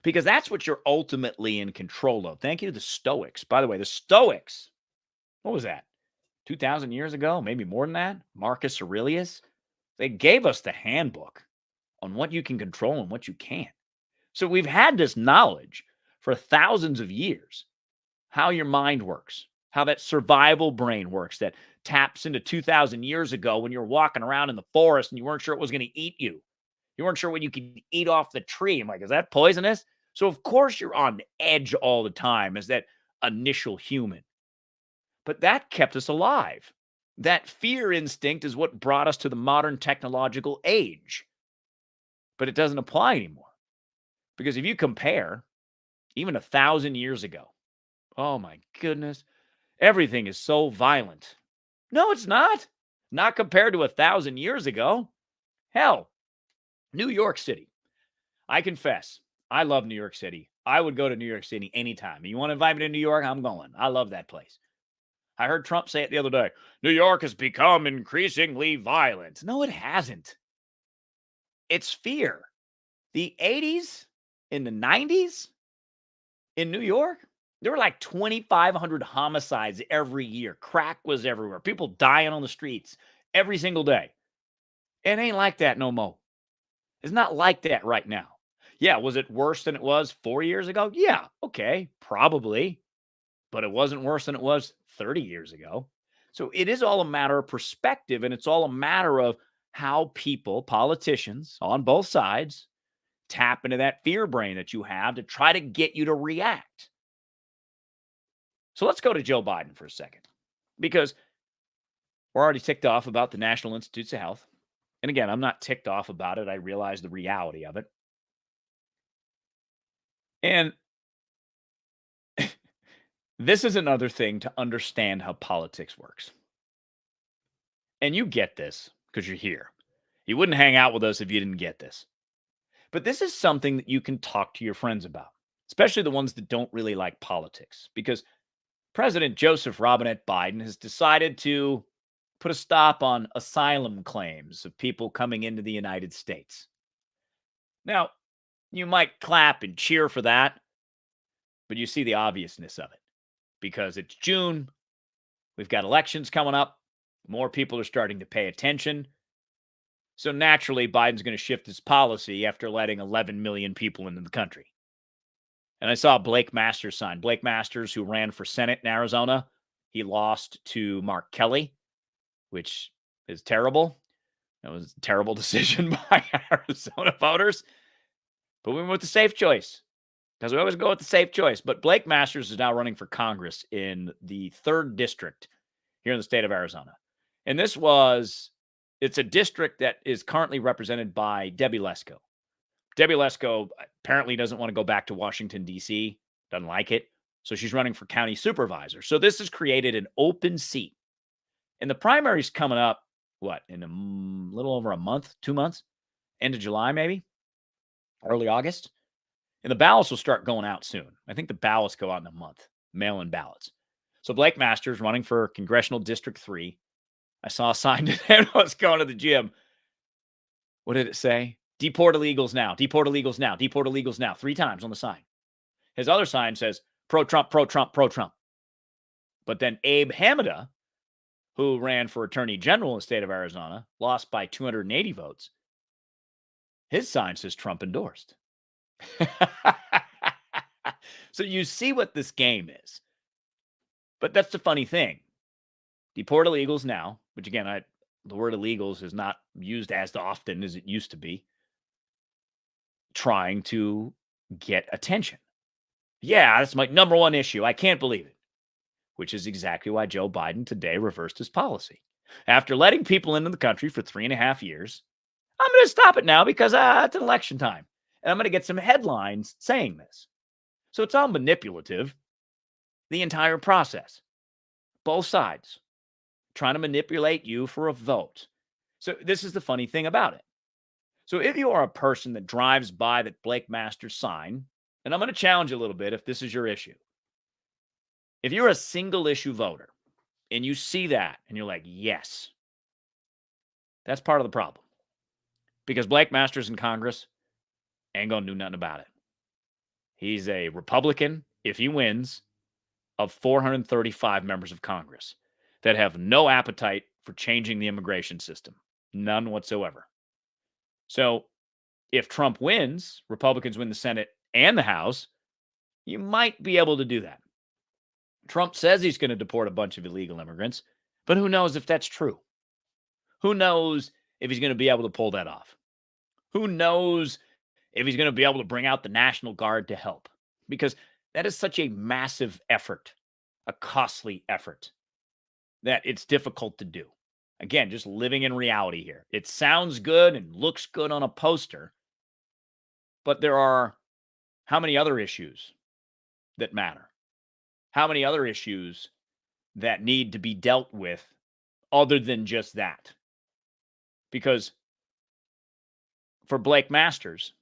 because that's what you're ultimately in control of. Thank you to the Stoics. By the way, the Stoics, what was that? 2,000 years ago, maybe more than that? Marcus Aurelius. They gave us the handbook on what you can control and what you can't. So we've had this knowledge for thousands of years, how your mind works, how that survival brain works that taps into 2,000 years ago when you were walking around in the forest and you weren't sure it was going to eat you. You weren't sure what you could eat off the tree. I'm like, is that poisonous? So of course you're on edge all the time as that initial human. But that kept us alive. That fear instinct is what brought us to the modern technological age. But it doesn't apply anymore. Because if you compare even 1,000 years ago. Oh my goodness. Everything is so violent. No, it's not. Not compared to 1,000 years ago. Hell, New York City. I confess, I love New York City. I would go to New York City anytime. You want to invite me to New York? I'm going. I love that place. I heard Trump say it the other day. New York has become increasingly violent. No, it hasn't. It's fear. The 80s and the 90s in New York, there were like 2,500 homicides every year. Crack was everywhere. People dying on the streets every single day. It ain't like that no more. It's not like that right now. Yeah, was it worse than it was 4 years ago? Yeah, okay, probably. But it wasn't worse than it was 30 years ago. So it is all a matter of perspective, and it's all a matter of how people, politicians on both sides, tap into that fear brain that you have to try to get you to react. So let's go to Joe Biden for a second, because we're already ticked off about the National Institutes of Health. And again, I'm not ticked off about it. I realize the reality of it. And this is another thing to understand how politics works. And you get this because you're here. You wouldn't hang out with us if you didn't get this. But this is something that you can talk to your friends about, especially the ones that don't really like politics, because President Joseph Robinette Biden has decided to put a stop on asylum claims of people coming into the United States. Now, you might clap and cheer for that, but you see the obviousness of it because it's June. We've got elections coming up. More people are starting to pay attention. So naturally, Biden's going to shift his policy after letting 11 million people into the country. And I saw Blake Masters sign. Blake Masters, who ran for Senate in Arizona, he lost to Mark Kelly, which is terrible. It was a terrible decision by Arizona voters. But we went with the safe choice because we always go with the safe choice. But Blake Masters is now running for Congress in the 3rd district here in the state of Arizona. And it's a district that is currently represented by Debbie Lesko. Debbie Lesko apparently doesn't want to go back to Washington, D.C., doesn't like it. So she's running for county supervisor. So this has created an open seat. And the primary's coming up, in a little over a month, 2 months? End of July, maybe? Early August? And the ballots will start going out soon. I think the ballots go out in a month, mail-in ballots. So Blake Masters running for Congressional District 3. I saw a sign today when I was going to the gym. What did it say? Deport illegals now. Deport illegals now. Deport illegals now. 3 times on the sign. His other sign says, pro-Trump, pro-Trump, pro-Trump. But then Abe Hamida, who ran for Attorney General in the state of Arizona, lost by 280 votes. His sign says Trump endorsed. So you see what this game is. But that's the funny thing. Deport illegals now, which again, the word illegals is not used as often as it used to be, trying to get attention. Yeah, that's my number one issue. I can't believe it. Which is exactly why Joe Biden today reversed his policy. After letting people into the country for 3.5 years, I'm going to stop it now because it's an election time. And I'm going to get some headlines saying this. So it's all manipulative, the entire process. Both sides trying to manipulate you for a vote. So this is the funny thing about it. So if you are a person that drives by that Blake Masters sign, and I'm going to challenge you a little bit if this is your issue. If you're a single issue voter and you see that and you're like, yes, that's part of the problem. Because Blake Masters in Congress ain't going to do nothing about it. He's a Republican, if he wins, of 435 members of Congress that have no appetite for changing the immigration system. None whatsoever. So if Trump wins, Republicans win the Senate and the House, you might be able to do that. Trump says he's going to deport a bunch of illegal immigrants, but who knows if that's true? Who knows if he's going to be able to pull that off? Who knows if he's going to be able to bring out the National Guard to help? Because that is such a massive effort, a costly effort, that it's difficult to do. Again, just living in reality here. It sounds good and looks good on a poster, but there are how many other issues that matter? How many other issues that need to be dealt with other than just that? Because for Blake Masters,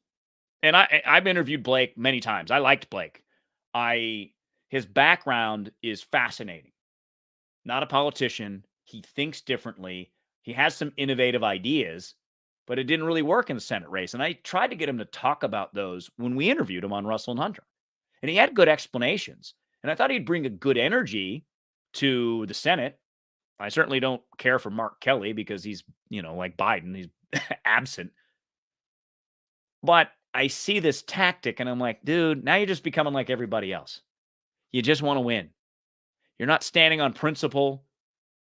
and I've interviewed Blake many times. I liked Blake. His background is fascinating. Not a politician. He thinks differently. He has some innovative ideas, but it didn't really work in the Senate race. And I tried to get him to talk about those when we interviewed him on Russell and Hunter. And he had good explanations. And I thought he'd bring a good energy to the Senate. I certainly don't care for Mark Kelly because he's, like Biden, he's absent. But I see this tactic and I'm like, dude, now you're just becoming like everybody else. You just want to win. You're not standing on principle.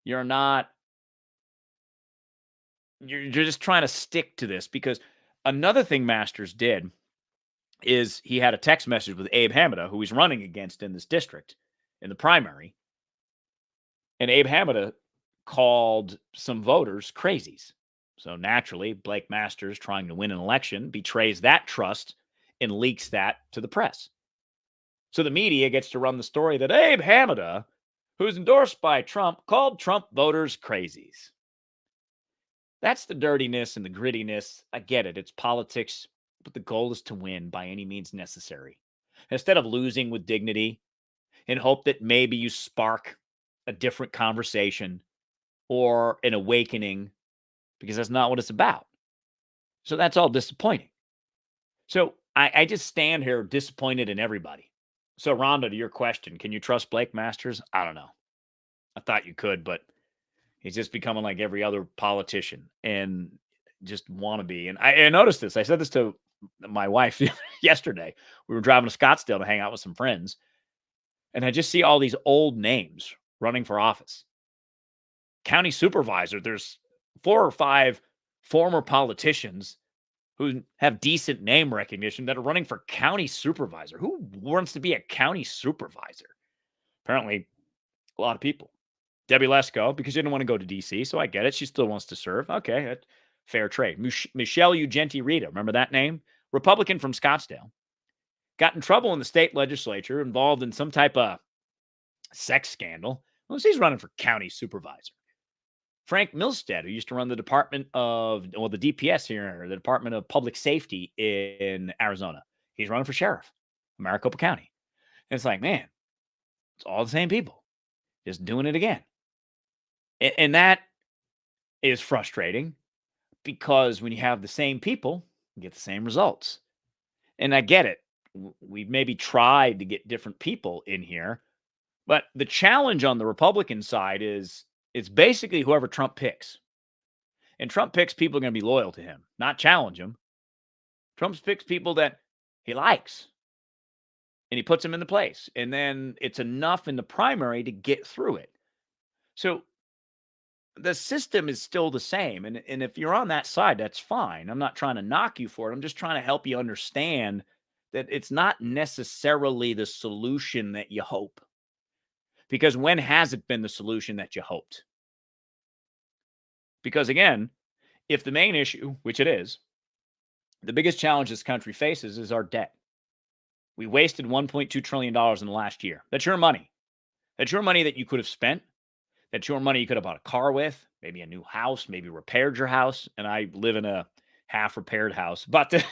You're just trying to stick to this, because another thing Masters did is he had a text message with Abe Hamada, who he's running against in this district in the primary. And Abe Hamada called some voters crazies. So naturally, Blake Masters, trying to win an election, betrays that trust and leaks that to the press. So the media gets to run the story that Abe Hamada, who's endorsed by Trump, called Trump voters crazies. That's the dirtiness and the grittiness. I get it. It's politics, but the goal is to win by any means necessary. Instead of losing with dignity and hope that maybe you spark a different conversation or an awakening, because that's not what it's about. So that's all disappointing. So I just stand here disappointed in everybody. So Rhonda, to your question, can you trust Blake Masters? I don't know. I thought you could, but he's just becoming like every other politician and just wannabe. And I noticed this. I said this to my wife yesterday. We were driving to Scottsdale to hang out with some friends, and I just see all these old names running for office. County supervisor, there's 4 or 5 former politicians who have decent name recognition that are running for county supervisor. Who wants to be a county supervisor? Apparently, a lot of people. Debbie Lesko, because she didn't want to go to D.C., so I get it. She still wants to serve. Okay, that's fair trade. Michelle Ugenti-Rita, remember that name? Republican from Scottsdale. Got in trouble in the state legislature, involved in some type of sex scandal. Well, she's running for county supervisor. Frank Milstead, who used to run the Department of, the DPS here, the Department of Public Safety in Arizona. He's running for sheriff, Maricopa County. And it's like, man, it's all the same people, just doing it again. And that is frustrating, because when you have the same people, you get the same results. And I get it. We've maybe tried to get different people in here, but the challenge on the Republican side is it's basically whoever Trump picks. And Trump picks people are going to be loyal to him, not challenge him. Trump picks people that he likes, and he puts them into place. And then it's enough in the primary to get through it. So the system is still the same. And if you're on that side, that's fine. I'm not trying to knock you for it. I'm just trying to help you understand that it's not necessarily the solution that you hope. Because when has it been the solution that you hoped? Because again, if the main issue, which it is, the biggest challenge this country faces is our debt. We wasted $1.2 trillion in the last year. That's your money. That's your money that you could have spent. That's your money you could have bought a car with, maybe a new house, maybe repaired your house. And I live in a half repaired house. But this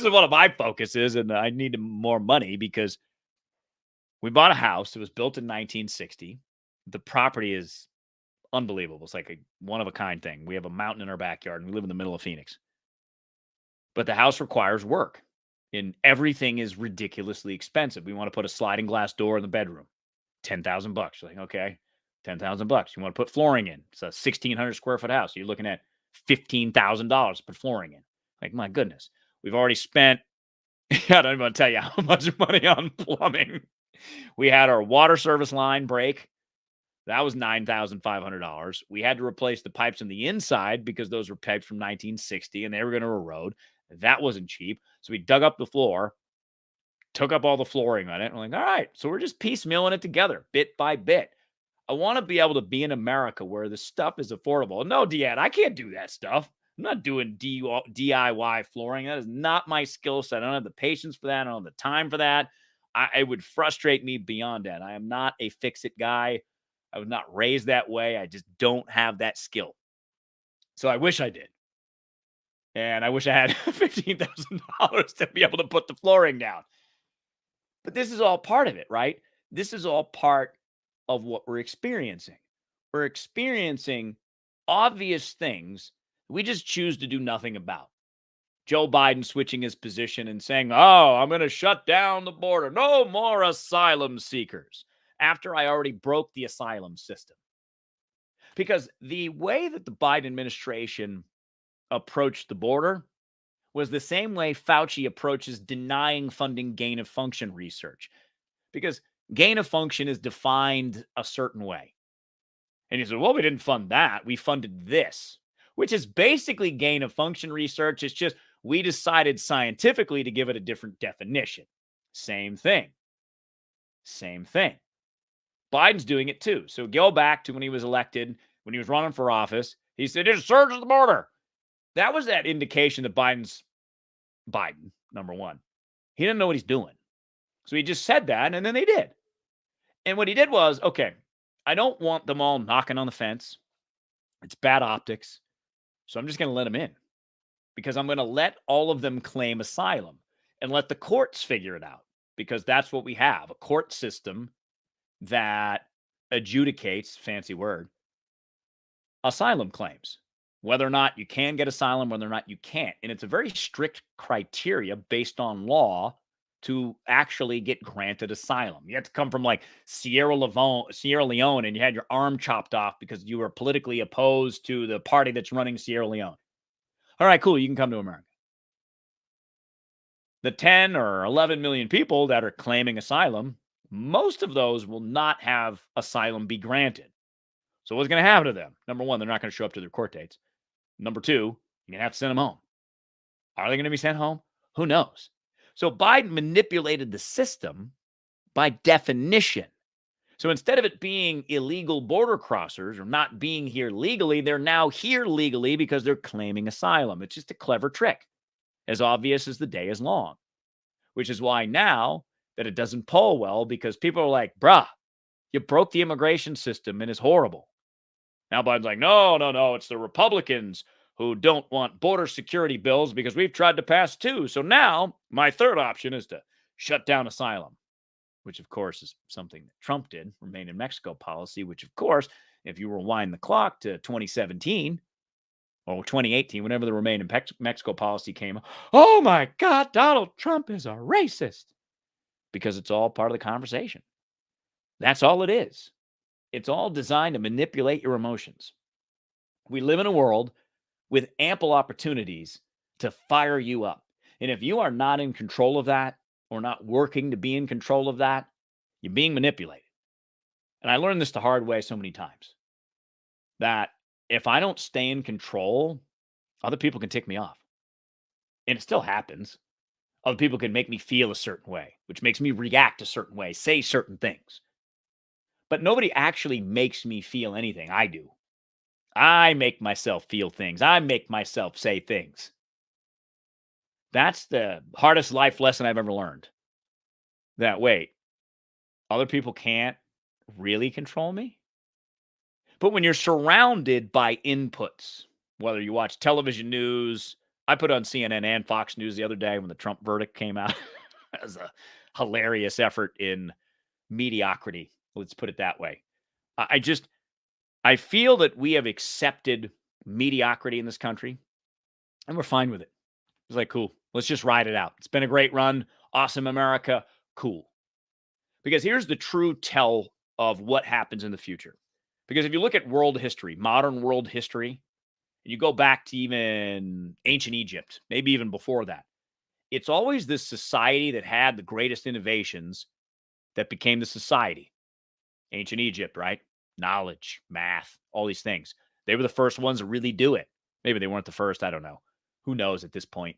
is one of my focuses, and I need more money because we bought a house. It was built in 1960. The property is unbelievable. It's like a one-of-a-kind thing. We have a mountain in our backyard, and we live in the middle of Phoenix. But the house requires work, and everything is ridiculously expensive. We want to put a sliding glass door in the bedroom. $10,000. Like, okay, $10,000. You want to put flooring in. It's a 1,600 square foot house. You're looking at $15,000 to put flooring in. Like, my goodness. We've already spent, I don't even want to tell you how much money on plumbing. We had our water service line break. That was $9,500. We had to replace the pipes on the inside because those were pipes from 1960 and they were going to erode. That wasn't cheap. So we dug up the floor, took up all the flooring on it. And we're like, all right, so we're just piecemealing it together bit by bit. I want to be able to be in America where the stuff is affordable. No, Deanne, I can't do that stuff. I'm not doing DIY flooring. That is not my skill set. I don't have the patience for that. I don't have the time for that. It would frustrate me beyond that. I am not a fix-it guy. I was not raised that way. I just don't have that skill. So I wish I did. And I wish I had $15,000 to be able to put the flooring down. But this is all part of it, right? This is all part of what we're experiencing. We're experiencing obvious things we just choose to do nothing about. Joe Biden switching his position and saying, oh, I'm going to shut down the border. No more asylum seekers. After I already broke the asylum system. Because the way that the Biden administration approached the border was the same way Fauci approaches denying funding gain of function research. Because gain of function is defined a certain way. And he said, well, we didn't fund that. We funded this, which is basically gain of function research. It's just we decided scientifically to give it a different definition. Same thing. Same thing. Biden's doing it too. So go back to when he was elected, when he was running for office. He said, there's a surge at the border. That was that indication that Biden, number one. He didn't know what he's doing. So he just said that, and then they did. And what he did was, okay, I don't want them all knocking on the fence. It's bad optics. So I'm just going to let them in because I'm going to let all of them claim asylum and let the courts figure it out because that's what we have, a court system that adjudicates, fancy word, asylum claims, whether or not you can get asylum, whether or not you can't. And it's a very strict criteria based on law to actually get granted asylum. You have to come from like Sierra Leone, and you had your arm chopped off because you were politically opposed to the party that's running Sierra Leone. All right, cool. You can come to America. The 10 or 11 million people that are claiming asylum, most of those will not have asylum be granted. So what's going to happen to them? Number one, they're not going to show up to their court dates. Number two, you're going to have to send them home. Are they going to be sent home? Who knows? So Biden manipulated the system by definition. So instead of it being illegal border crossers or not being here legally, they're now here legally because they're claiming asylum. It's just a clever trick, as obvious as the day is long, which is why now that it doesn't poll well, because people are like, bruh, you broke the immigration system and it's horrible. Now Biden's like, no, it's the Republicans who don't want border security bills because we've tried to pass two. So now my third option is to shut down asylum, which of course is something that Trump did, remain in Mexico policy, which of course, if you rewind the clock to 2017 or 2018, whenever the remain in Mexico policy came, oh my God, Donald Trump is a racist because it's all part of the conversation. That's all it is. It's all designed to manipulate your emotions. We live in a world with ample opportunities to fire you up. And if you are not in control of that or not working to be in control of that, you're being manipulated. And I learned this the hard way so many times that if I don't stay in control, other people can tick me off. And it still happens. Other people can make me feel a certain way, which makes me react a certain way, say certain things. But nobody actually makes me feel anything. I do. I make myself feel things. I make myself say things. That's the hardest life lesson I've ever learned. That wait, other people can't really control me? But when you're surrounded by inputs, whether you watch television news, I put on CNN and Fox News the other day when the Trump verdict came out. That was a hilarious effort in mediocrity. Let's put it that way. I feel that we have accepted mediocrity in this country, and we're fine with it. It's like, cool, let's just ride it out. It's been a great run. Awesome, America. Cool. Because here's the true tell of what happens in the future. Because if you look at world history, modern world history, you go back to even ancient Egypt, maybe even before that, it's always this society that had the greatest innovations that became the society. Ancient Egypt, right? Knowledge, math, all these things. They were the first ones to really do it. Maybe they weren't the first. I don't know. Who knows at this point?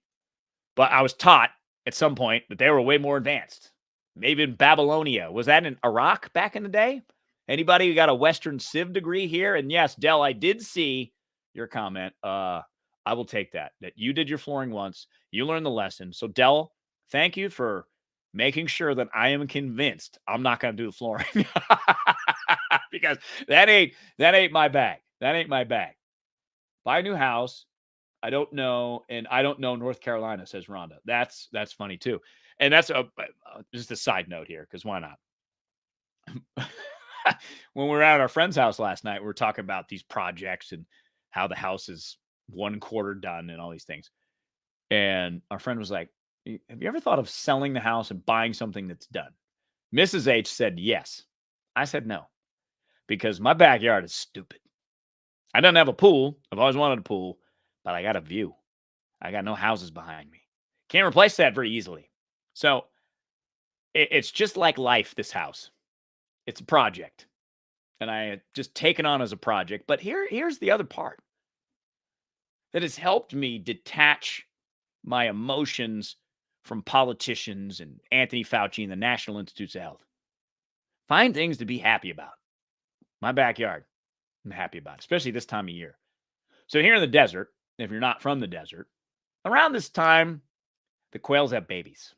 But I was taught at some point that they were way more advanced. Maybe in Babylonia. Was that in Iraq back in the day? Anybody who got a Western Civ degree here? And yes, Dell, I did see your comment. I I will take that. That you did your flooring once. You learned the lesson. So, Dell, thank you for making sure that I am convinced I'm not going to do the flooring because that ain't my bag. That ain't my bag. Buy a new house. I don't know, and I don't know North Carolina, says Rhonda. That's funny too, and that's just a side note here because why not? When we were at our friend's house last night, we were talking about these projects and how the house is 1/4 done and all these things. And our friend was like, Have you ever thought of selling the house and buying something that's done? Mrs. H said yes. I said no, because my backyard is stupid. I don't have a pool. I've always wanted a pool, but I got a view. I got no houses behind me. Can't replace that very easily. So it's just like life, this house. It's a project. And I just take it on as a project. But here's the other part that has helped me detach my emotions from politicians and Anthony Fauci and the National Institutes of Health. Find things to be happy about. My backyard, I'm happy about, especially this time of year. So here in the desert, if you're not from the desert, around this time, the quails have babies.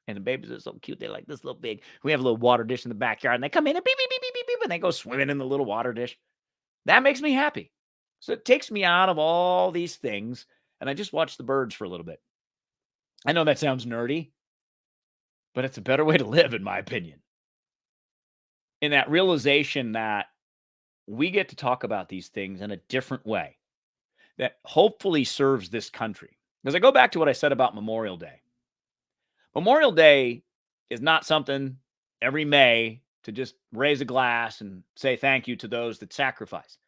And the babies are so cute. They're like this little big. We have a little water dish in the backyard, and they come in and beep, beep, beep, beep, beep, beep, and they go swimming in the little water dish. That makes me happy. So it takes me out of all these things, and I just watch the birds for a little bit. I know that sounds nerdy, but it's a better way to live, in my opinion. In that realization that we get to talk about these things in a different way that hopefully serves this country. Because I go back to what I said about Memorial Day. Memorial Day is not something every May to just raise a glass and say thank you to those that sacrifice.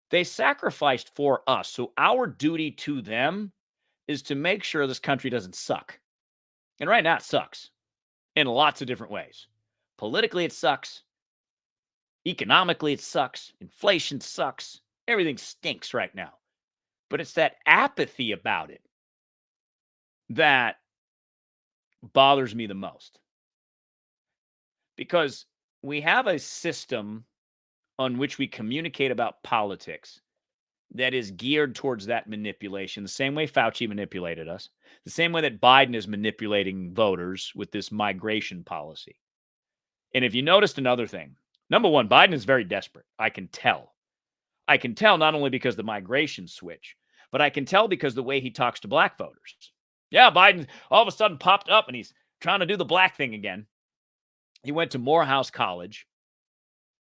They sacrificed for us. So our duty to them is to make sure this country doesn't suck. And right now it sucks in lots of different ways. Politically, it sucks. Economically, it sucks. Inflation sucks. Everything stinks right now. But it's that apathy about it that bothers me the most. Because we have a system on which we communicate about politics that is geared towards that manipulation, the same way Fauci manipulated us, the same way that Biden is manipulating voters with this migration policy. And if you noticed another thing, number one, Biden is very desperate. I can tell. I can tell not only because the migration switch, but I can tell because the way he talks to black voters. Yeah, Biden all of a sudden popped up and he's trying to do the black thing again. He went to Morehouse College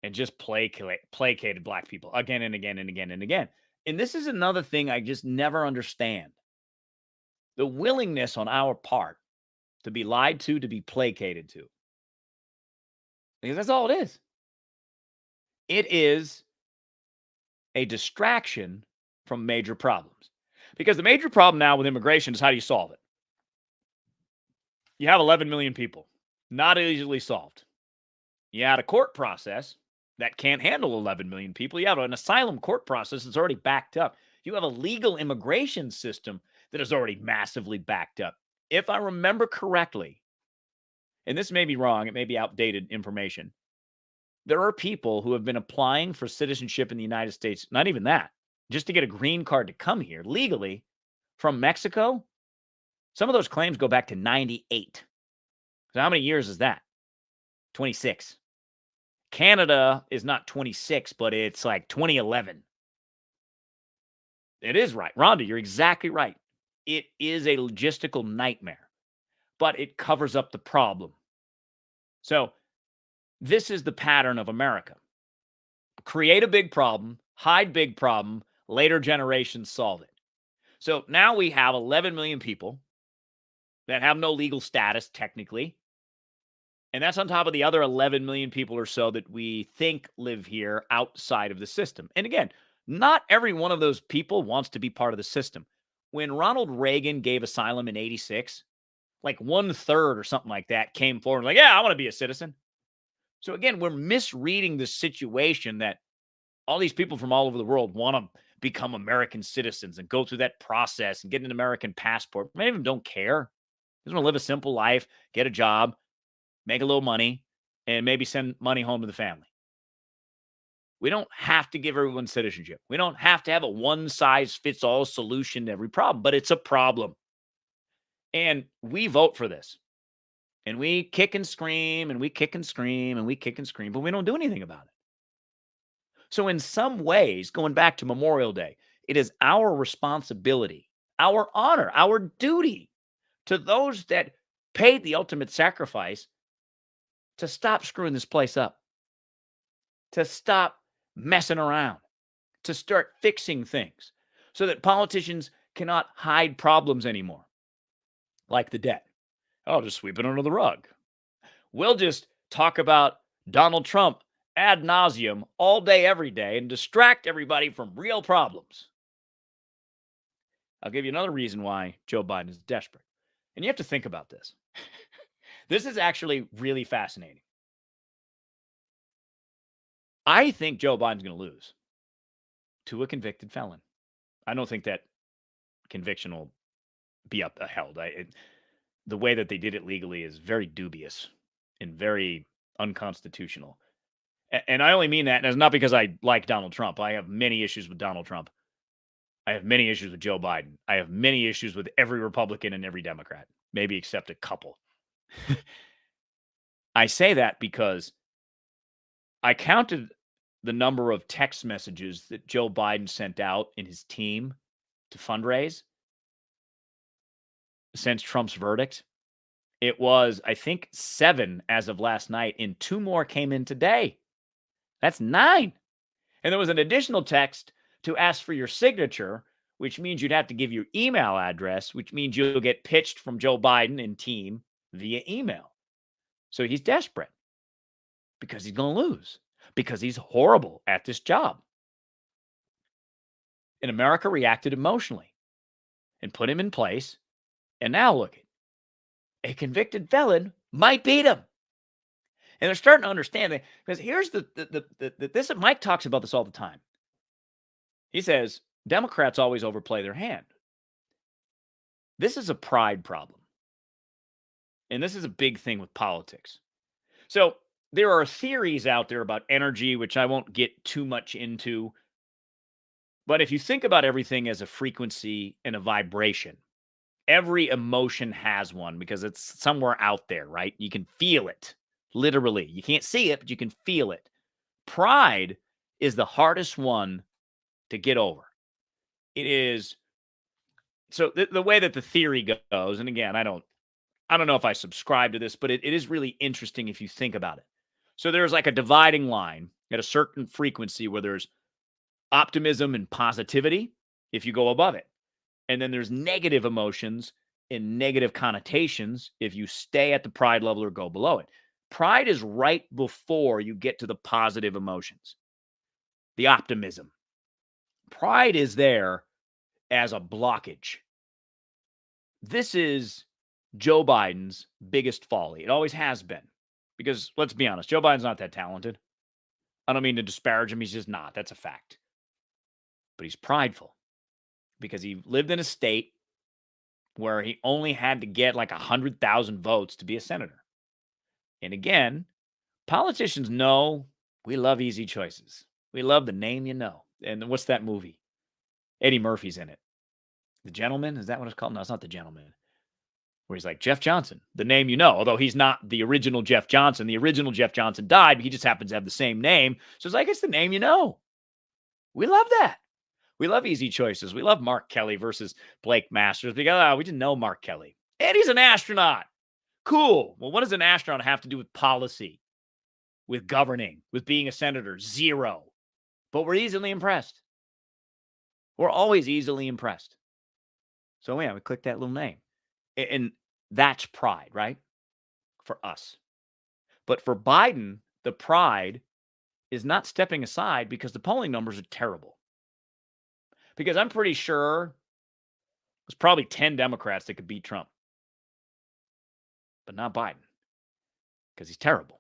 and just placated black people again and again and again and again. And this is another thing I just never understand. The willingness on our part to be lied to be placated to. Because that's all it is. It is a distraction from major problems. Because the major problem now with immigration is how do you solve it? You have 11 million people. Not easily solved. You had a court process that can't handle 11 million people. You have an asylum court process that's already backed up. You have a legal immigration system that is already massively backed up. If I remember correctly, and this may be wrong, it may be outdated information, there are people who have been applying for citizenship in the United States, not even that, just to get a green card to come here legally from Mexico. Some of those claims go back to 98. So how many years is that? 26. Canada is not 26, but it's like 2011. It is right. Rhonda, you're exactly right. It is a logistical nightmare, but it covers up the problem. So this is the pattern of America. Create a big problem, hide big problem, later generations solve it. So now we have 11 million people that have no legal status technically. And that's on top of the other 11 million people or so that we think live here outside of the system. And again, not every one of those people wants to be part of the system. When Ronald Reagan gave asylum in 86, like 1/3 or something like that came forward like, yeah, I want to be a citizen. So again, we're misreading the situation that all these people from all over the world want to become American citizens and go through that process and get an American passport. Many of them don't care. They just want to live a simple life, get a job, make a little money, and maybe send money home to the family. We don't have to give everyone citizenship. We don't have to have a one-size-fits-all solution to every problem, but it's a problem. And we vote for this. And we kick and scream, and we kick and scream, and we kick and scream, but we don't do anything about it. So, in some ways, going back to Memorial Day, it is our responsibility, our honor, our duty to those that paid the ultimate sacrifice to stop screwing this place up, to stop messing around, to start fixing things so that politicians cannot hide problems anymore, like the debt. I'll just sweep it under the rug. We'll just talk about Donald Trump ad nauseum all day, every day, and distract everybody from real problems. I'll give you another reason why Joe Biden is desperate. And you have to think about this. This is actually really fascinating. I think Joe Biden's going to lose to a convicted felon. I don't think that conviction will be upheld. The way that they did it legally is very dubious and very unconstitutional. And I only mean that, and it's not because I like Donald Trump. I have many issues with Donald Trump. I have many issues with Joe Biden. I have many issues with every Republican and every Democrat, maybe except a couple. I say that because I counted the number of text messages that Joe Biden sent out in his team to fundraise since Trump's verdict. It was, I think, 7 as of last night, and 2 more came in today. That's 9. And there was an additional text to ask for your signature, which means you'd have to give your email address, which means you'll get pitched from Joe Biden and team via email. So he's desperate because he's going to lose, because he's horrible at this job. And America reacted emotionally and put him in place. And now look, a convicted felon might beat him. And they're starting to understand that, because here's this Mike talks about this all the time. He says Democrats always overplay their hand. This is a pride problem. And this is a big thing with politics. So there are theories out there about energy, which I won't get too much into. But if you think about everything as a frequency and a vibration, every emotion has one because it's somewhere out there, right? You can feel it, literally. You can't see it, but you can feel it. Pride is the hardest one to get over. It is. So the way that the theory goes, and again, I don't know if I subscribe to this, but it is really interesting if you think about it. So there's like a dividing line at a certain frequency where there's optimism and positivity if you go above it. And then there's negative emotions and negative connotations if you stay at the pride level or go below it. Pride is right before you get to the positive emotions, the optimism. Pride is there as a blockage. This is Joe Biden's biggest folly. It always has been. Because let's be honest, Joe Biden's not that talented. I don't mean to disparage him. He's just not. That's a fact. But he's prideful because he lived in a state where he only had to get like 100,000 votes to be a senator. And again, politicians know we love easy choices. We love the name you know. And what's that movie? Eddie Murphy's in it. The Gentleman? Is that what it's called? No, it's not The Gentleman. Where he's like, Jeff Johnson, the name you know, although he's not the original Jeff Johnson. The original Jeff Johnson died, but he just happens to have the same name. So it's like, it's the name you know. We love that. We love easy choices. We love Mark Kelly versus Blake Masters. We didn't know Mark Kelly. And he's an astronaut. Cool. Well, what does an astronaut have to do with policy, with governing, with being a senator? Zero. But we're easily impressed. We're always easily impressed. So yeah, we click that little name. And that's pride, right? For us. But for Biden, the pride is not stepping aside because the polling numbers are terrible. Because I'm pretty sure there's probably 10 Democrats that could beat Trump. But not Biden. Because he's terrible.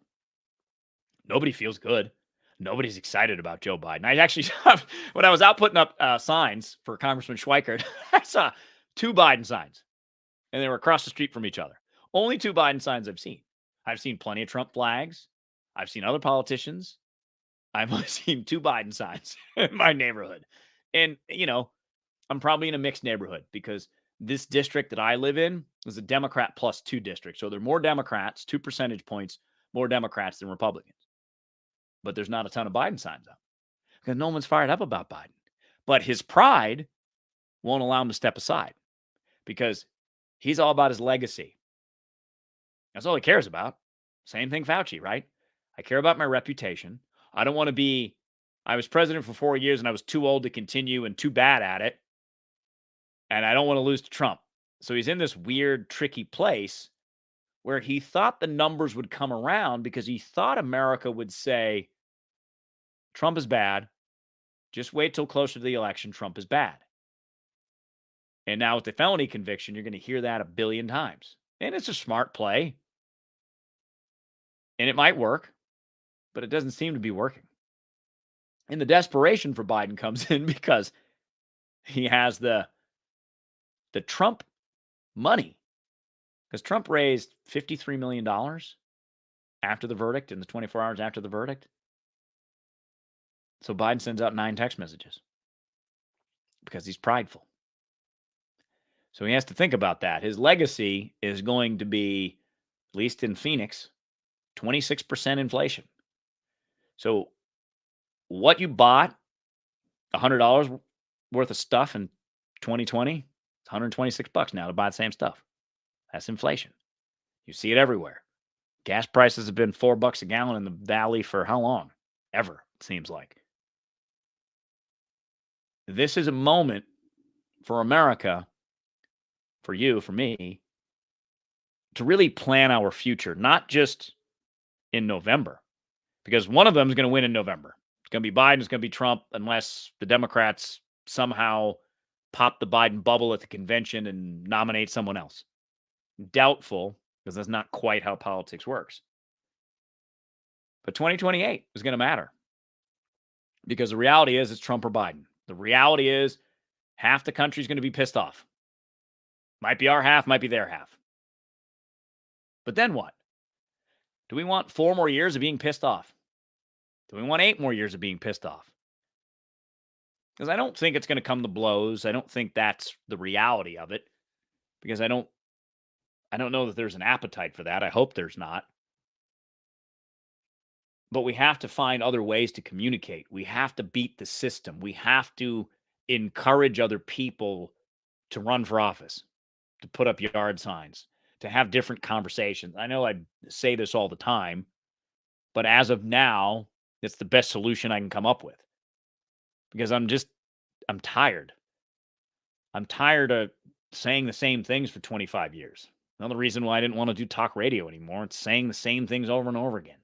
Nobody feels good. Nobody's excited about Joe Biden. I actually, when I was out putting up signs for Congressman Schweikert, I saw 2 Biden signs. And they were across the street from each other. Only 2 Biden signs I've seen. I've seen plenty of Trump flags. I've seen other politicians. I've only seen 2 Biden signs in my neighborhood. And, I'm probably in a mixed neighborhood because this district that I live in is a Democrat plus 2 district. So there are more Democrats, 2 percentage points, more Democrats than Republicans. But there's not a ton of Biden signs up because no one's fired up about Biden. But his pride won't allow him to step aside because he's all about his legacy. That's all he cares about. Same thing Fauci, right? I care about my reputation. I don't want to be, I was president for 4 years and I was too old to continue and too bad at it. And I don't want to lose to Trump. So he's in this weird, tricky place where he thought the numbers would come around because he thought America would say, Trump is bad. Just wait till closer to the election. Trump is bad. And now with the felony conviction, you're going to hear that a billion times. And it's a smart play. And it might work, but it doesn't seem to be working. And the desperation for Biden comes in because he has the Trump money. Because Trump raised $53 million after the verdict, in the 24 hours after the verdict. So Biden sends out 9 text messages because he's prideful. So he has to think about that. His legacy is going to be, at least in Phoenix, 26% inflation. So what you bought, $100 worth of stuff in 2020, it's $126 now to buy the same stuff. That's inflation. You see it everywhere. Gas prices have been $4 a gallon in the valley for how long? Ever, it seems like. This is a moment for America, for you, for me, to really plan our future, not just in November, because one of them is going to win in November. It's going to be Biden, it's going to be Trump, unless the Democrats somehow pop the Biden bubble at the convention and nominate someone else. Doubtful, because that's not quite how politics works. But 2028 is going to matter because the reality is it's Trump or Biden. The reality is half the country is going to be pissed off. Might be our half, might be their half. But then what? Do we want 4 more years of being pissed off? Do we want 8 more years of being pissed off? Because I don't think it's going to come to blows. I don't think that's the reality of it. Because I don't know that there's an appetite for that. I hope there's not. But we have to find other ways to communicate. We have to beat the system. We have to encourage other people to run for office, to put up yard signs, to have different conversations. I know I say this all the time, but as of now, it's the best solution I can come up with. Because I'm tired. I'm tired of saying the same things for 25 years. Another reason why I didn't want to do talk radio anymore. It's saying the same things over and over again.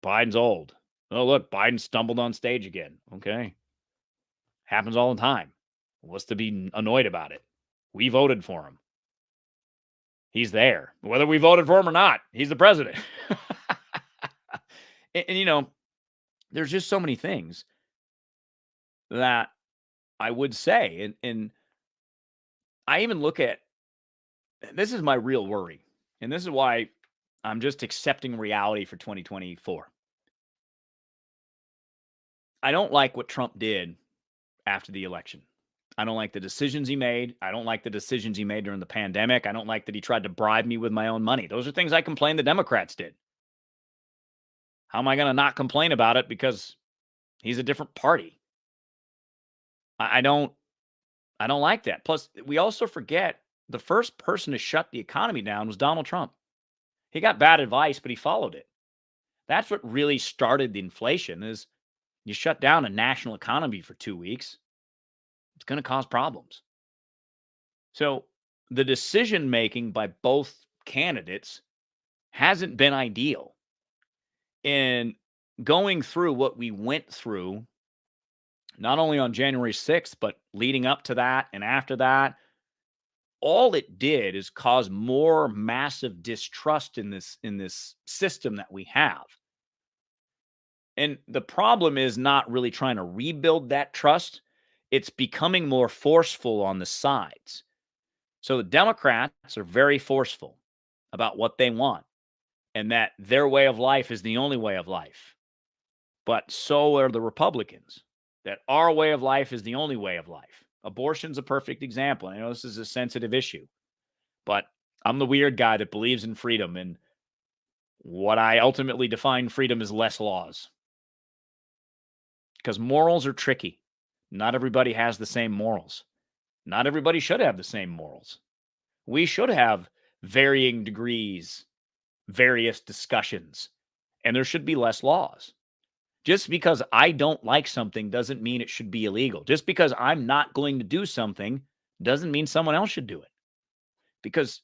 Biden's old. Oh, look, Biden stumbled on stage again. Okay. Happens all the time. What's to be annoyed about it? We voted for him. He's there. Whether we voted for him or not, he's the president. and, there's just so many things that I would say. And I even look at, this is my real worry. And this is why I'm just accepting reality for 2024. I don't like what Trump did after the election. I don't like the decisions he made. I don't like the decisions he made during the pandemic. I don't like that he tried to bribe me with my own money. Those are things I complain the Democrats did. How am I going to not complain about it because he's a different party? I don't like that. Plus, we also forget the first person to shut the economy down was Donald Trump. He got bad advice, but he followed it. That's what really started the inflation is you shut down a national economy for 2 weeks. It's going to cause problems. So the decision making by both candidates hasn't been ideal. And going through what we went through, not only on January 6th, but leading up to that and after that, all it did is cause more massive distrust in this system that we have. And the problem is not really trying to rebuild that trust. It's becoming more forceful on the sides. So the Democrats are very forceful about what they want and that their way of life is the only way of life. But so are the Republicans, that our way of life is the only way of life. Abortion's a perfect example. I know this is a sensitive issue, but I'm the weird guy that believes in freedom. And what I ultimately define freedom is less laws because morals are tricky. Not everybody has the same morals. Not everybody should have the same morals. We should have varying degrees, various discussions, and there should be less laws. Just because I don't like something doesn't mean it should be illegal. Just because I'm not going to do something doesn't mean someone else should do it. Because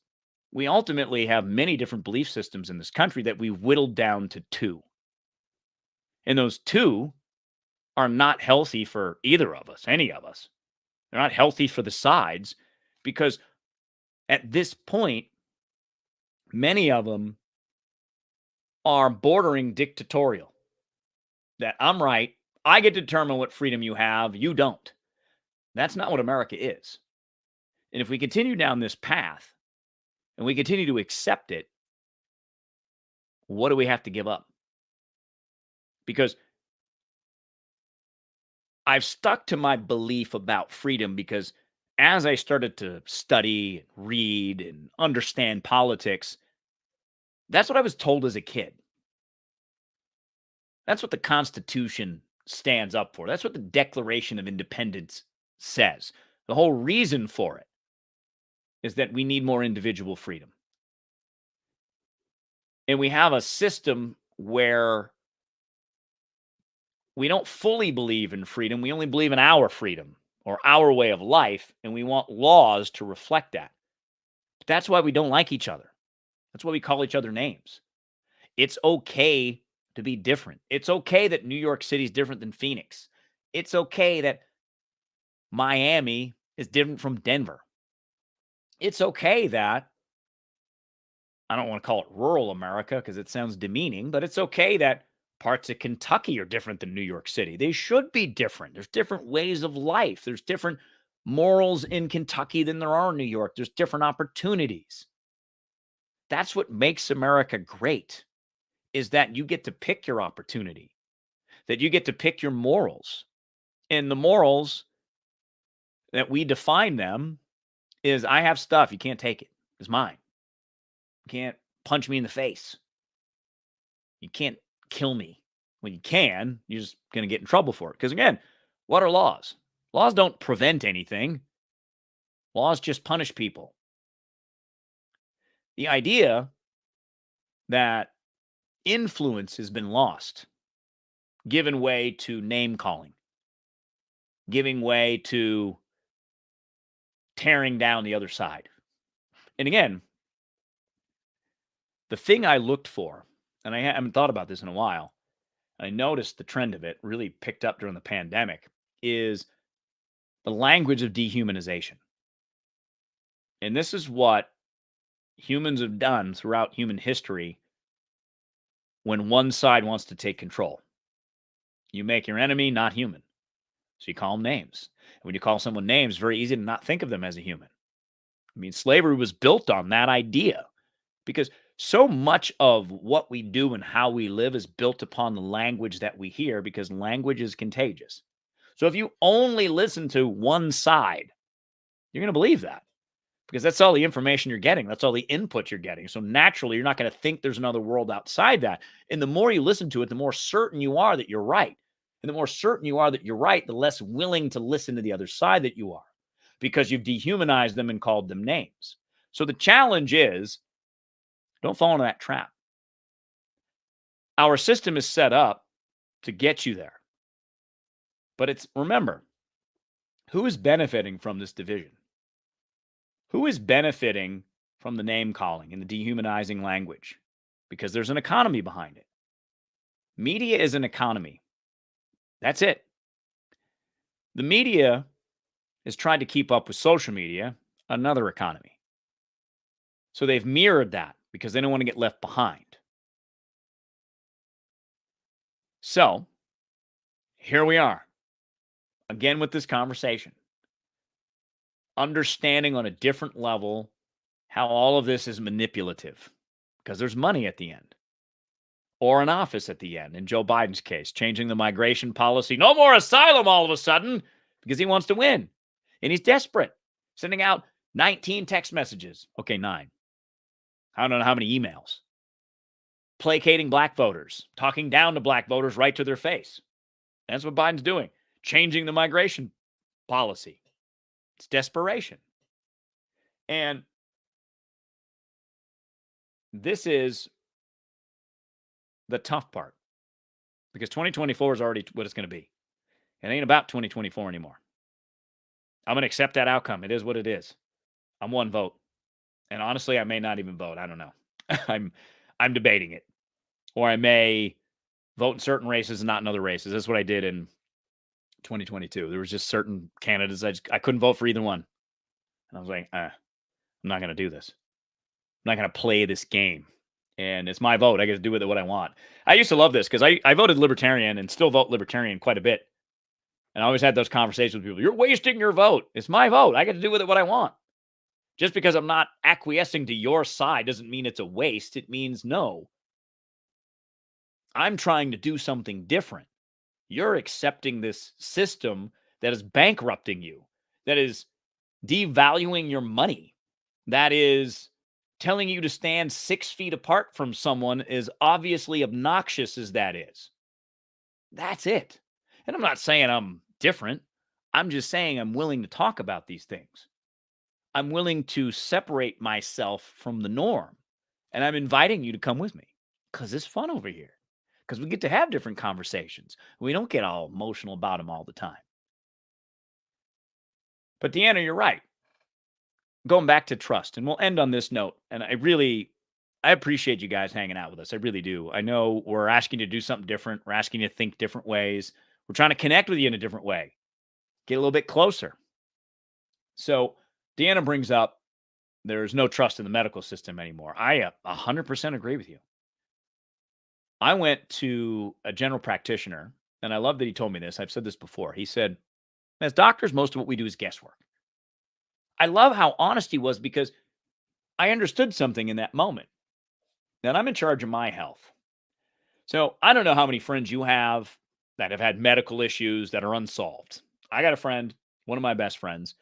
we ultimately have many different belief systems in this country that we whittled down to two. And those two are not healthy for either of us, any of us. They're not healthy for the sides because at this point, many of them are bordering dictatorial. That I'm right, I get to determine what freedom you have, you don't. That's not what America is. And if we continue down this path and we continue to accept it, what do we have to give up? Because I've stuck to my belief about freedom because as I started to study, read, and understand politics, that's what I was told as a kid. That's what the Constitution stands up for. That's what the Declaration of Independence says. The whole reason for it is that we need more individual freedom. And we have a system where we don't fully believe in freedom. We only believe in our freedom or our way of life, and we want laws to reflect that. But that's why we don't like each other. That's why we call each other names. It's okay to be different. It's okay that New York City is different than Phoenix. It's okay that Miami is different from Denver. It's okay that I don't want to call it rural America because it sounds demeaning, but it's okay that parts of Kentucky are different than New York City. They should be different. There's different ways of life. There's different morals in Kentucky than there are in New York. There's different opportunities. That's what makes America great is that you get to pick your opportunity, that you get to pick your morals. And the morals that we define them is I have stuff, you can't take it. It's mine. You can't punch me in the face. You can't kill me. When you can, you're just going to get in trouble for it. Because again, what are laws? Laws don't prevent anything. Laws just punish people. The idea that influence has been lost, given way to name calling, giving way to tearing down the other side. And again, the thing I looked for, and I haven't thought about this in a while, I noticed the trend of it really picked up during the pandemic, is the language of dehumanization. And this is what humans have done throughout human history when one side wants to take control. You make your enemy not human. So you call them names. And when you call someone names, it's very easy to not think of them as a human. I mean, slavery was built on that idea because so much of what we do and how we live is built upon the language that we hear because language is contagious. So if you only listen to one side, you're going to believe that because that's all the information you're getting. That's all the input you're getting. So naturally, you're not going to think there's another world outside that. And the more you listen to it, the more certain you are that you're right. And the more certain you are that you're right, the less willing to listen to the other side that you are because you've dehumanized them and called them names. So the challenge is don't fall into that trap. Our system is set up to get you there. But it's remember, who is benefiting from this division? Who is benefiting from the name calling and the dehumanizing language? Because there's an economy behind it. Media is an economy. That's it. The media has tried to keep up with social media, another economy. So they've mirrored that because they don't want to get left behind. So here we are again with this conversation, understanding on a different level how all of this is manipulative because there's money at the end. or an office at the end. In Joe Biden's case, changing the migration policy. No more asylum all of a sudden because he wants to win. And he's desperate, sending out 19 text messages. Okay, 9. I don't know how many emails. Placating black voters, talking down to black voters right to their face. That's what Biden's doing, changing the migration policy. It's desperation. And this is the tough part because 2024 is already what it's going to be. It ain't about 2024 anymore. I'm going to accept that outcome. It is what it is. I'm one vote. And honestly, I may not even vote. I don't know. I'm debating it. Or I may vote in certain races and not in other races. That's what I did in 2022. There was just certain candidates I couldn't vote for either one. And I was like, I'm not going to do this. I'm not going to play this game. And it's my vote. I get to do with it what I want. I used to love this because I voted Libertarian and still vote Libertarian quite a bit. And I always had those conversations with people. You're wasting your vote. It's my vote. I get to do with it what I want. Just because I'm not acquiescing to your side doesn't mean it's a waste. It means no. I'm trying to do something different. You're accepting this system that is bankrupting you, that is devaluing your money, that is telling you to stand 6 feet apart from someone, as obviously obnoxious as that is. That's it. And I'm not saying I'm different. I'm just saying I'm willing to talk about these things. I'm willing to separate myself from the norm. And I'm inviting you to come with me because it's fun over here. Because we get to have different conversations. We don't get all emotional about them all the time. But Deanna, you're right. Going back to trust, and we'll end on this note. And I appreciate you guys hanging out with us. I really do. I know we're asking you to do something different. We're asking you to think different ways. We're trying to connect with you in a different way. Get a little bit closer. So Deanna brings up there's no trust in the medical system anymore. I 100% agree with you. I went to a general practitioner, and I love that he told me this. I've said this before. He said, as doctors, most of what we do is guesswork. I love how honest he was because I understood something in that moment. That I'm in charge of my health. So I don't know how many friends you have that have had medical issues that are unsolved. I got a friend, one of my best friends,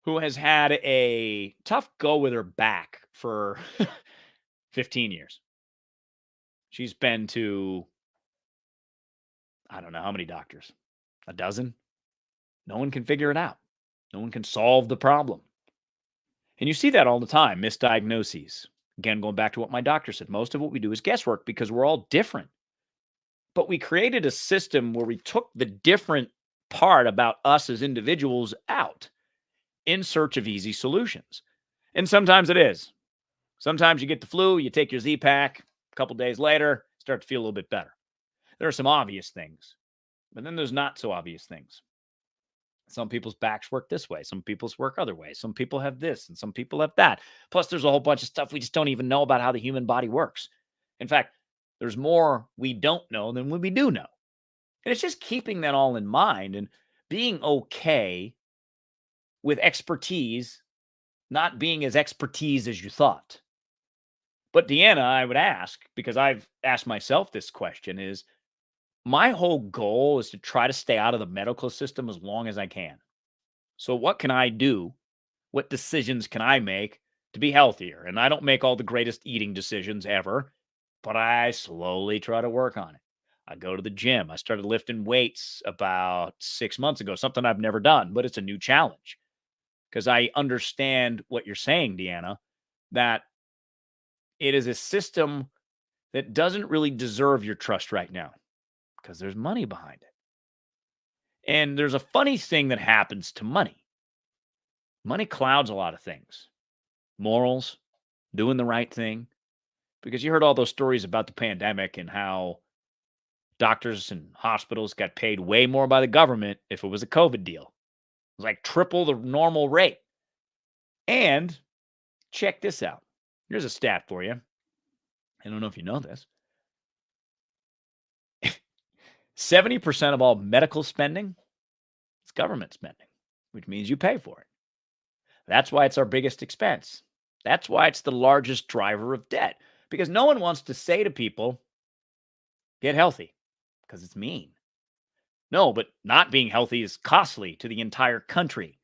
who has had a tough go with her back for 15 years. She's been to, I don't know how many doctors, a dozen. No one can figure it out. No one can solve the problem. And you see that all the time, misdiagnoses. Again, going back to what my doctor said, most of what we do is guesswork because we're all different. But we created a system where we took the different part about us as individuals out in search of easy solutions. And sometimes it is. Sometimes you get the flu, you take your Z-Pack, a couple days later, start to feel a little bit better. There are some obvious things, but then there's not so obvious things. Some people's backs work this way. Some people's work other ways. Some people have this and some people have that. Plus, there's a whole bunch of stuff we just don't even know about how the human body works. In fact, there's more we don't know than we do know. And it's just keeping that all in mind and being okay with expertise not being as expertise as you thought. But Deanna, I would ask, because I've asked myself this question, is my whole goal is to try to stay out of the medical system as long as I can. So what can I do? What decisions can I make to be healthier? And I don't make all the greatest eating decisions ever, but I slowly try to work on it. I go to the gym. I started lifting weights about 6 months ago, something I've never done, but it's a new challenge because I understand what you're saying, Deanna, that it is a system that doesn't really deserve your trust right now because there's money behind it. And there's a funny thing that happens to money. Money clouds a lot of things. Morals, doing the right thing. Because you heard all those stories about the pandemic and how doctors and hospitals got paid way more by the government if it was a COVID deal. It was like triple the normal rate. And check this out. Here's a stat for you. I don't know if you know this. 70% of all medical spending is government spending, which means you pay for it. That's why it's our biggest expense. That's why it's the largest driver of debt. Because no one wants to say to people, Get healthy because it's mean. No, but not being healthy is costly to the entire country.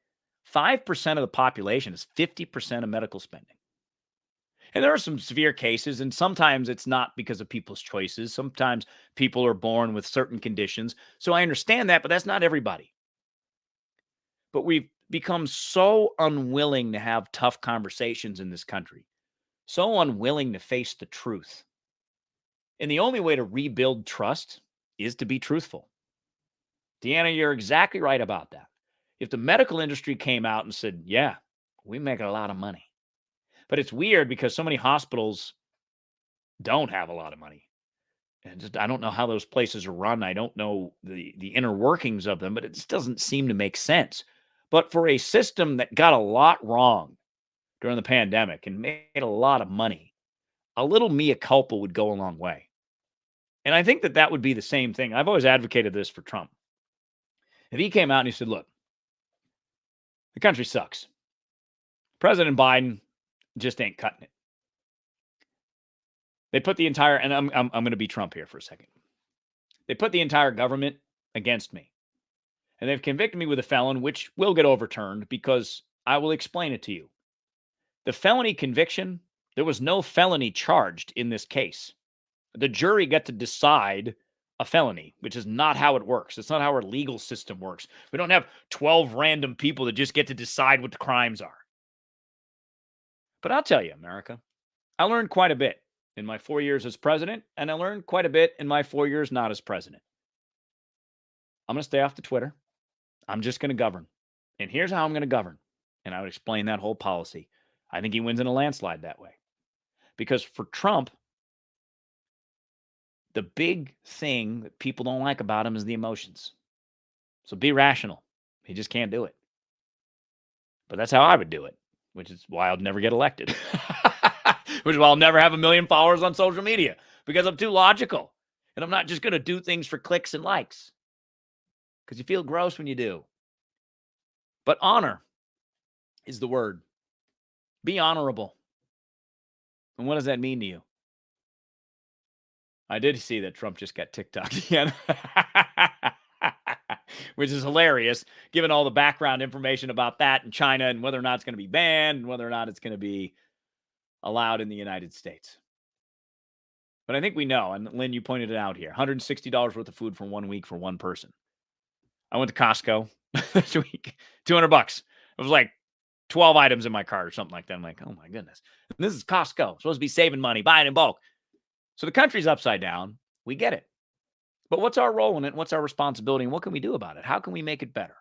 5% of the population is 50% of medical spending. And there are some severe cases, and sometimes it's not because of people's choices. Sometimes people are born with certain conditions. So I understand that, but that's not everybody. But we've become so unwilling to have tough conversations in this country, so unwilling to face the truth. And the only way to rebuild trust is to be truthful. Deanna, you're exactly right about that. If the medical industry came out and said, yeah, we make a lot of money. But it's weird because so many hospitals don't have a lot of money. And just, I don't know how those places are run. I don't know the inner workings of them, but it just doesn't seem to make sense. But for a system that got a lot wrong during the pandemic and made a lot of money, a little mea culpa would go a long way. And I think that that would be the same thing. I've always advocated this for Trump. If he came out and he said, look, the country sucks. President Biden just ain't cutting it. They put the entire, and I'm going to be Trump here for a second. They put the entire government against me. And they've convicted me with a felon, which will get overturned because I will explain it to you. The felony conviction, there was no felony charged in this case. The jury got to decide a felony, which is not how it works. It's not how our legal system works. We don't have 12 random people that just get to decide what the crimes are. But I'll tell you, America, I learned quite a bit in my 4 years as president, and I learned quite a bit in my 4 years not as president. I'm going to stay off the Twitter. I'm just going to govern. And here's how I'm going to govern. And I would explain that whole policy. I think he wins in a landslide that way. Because for Trump, the big thing that people don't like about him is the emotions. So be rational. He just can't do it. But that's how I would do it, which is why I'll never get elected. Which is why I'll never have 1 million followers on social media because I'm too logical. And I'm not just going to do things for clicks and likes because you feel gross when you do. But honor is the word. Be honorable. And what does that mean to you? I did see that Trump just got TikTok again, which is hilarious, given all the background information about that in China and whether or not it's going to be banned and whether or not it's going to be allowed in the United States. But I think we know, and Lynn, you pointed it out here, $160 worth of food for 1 week for one person. I went to Costco this week, $200. It was like 12 items in my cart or something like that. I'm like, oh my goodness. And this is Costco. Supposed to be saving money, buying in bulk. So the country's upside down. We get it. But what's our role in it? What's our responsibility? And what can we do about it? How can we make it better?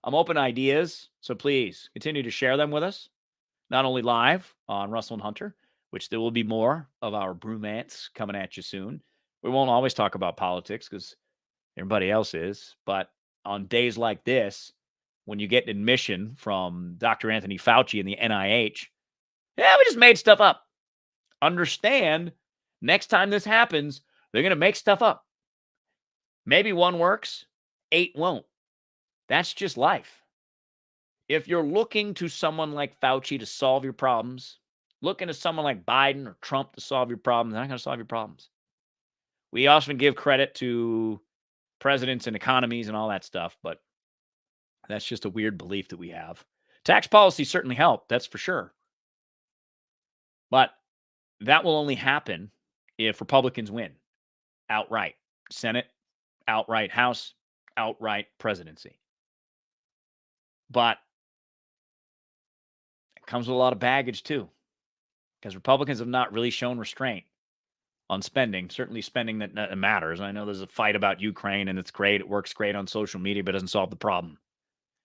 I'm open to ideas. So please continue to share them with us. Not only live on Russell and Hunter, which there will be more of our bromance coming at you soon. We won't always talk about politics because everybody else is. But on days like this, when you get admission from Dr. Anthony Fauci and the NIH, yeah, we just made stuff up. Understand, next time this happens, they're going to make stuff up. Maybe one works, 8 won't. That's just life. If you're looking to someone like Fauci to solve your problems, looking to someone like Biden or Trump to solve your problems, they're not going to solve your problems. We often give credit to presidents and economies and all that stuff, but that's just a weird belief that we have. Tax policy certainly help, that's for sure. But that will only happen if Republicans win outright. Senate, outright House, outright presidency. But it comes with a lot of baggage too, because Republicans have not really shown restraint on spending, certainly spending that matters. I know there's a fight about Ukraine and it's great. It works great on social media, but it doesn't solve the problem.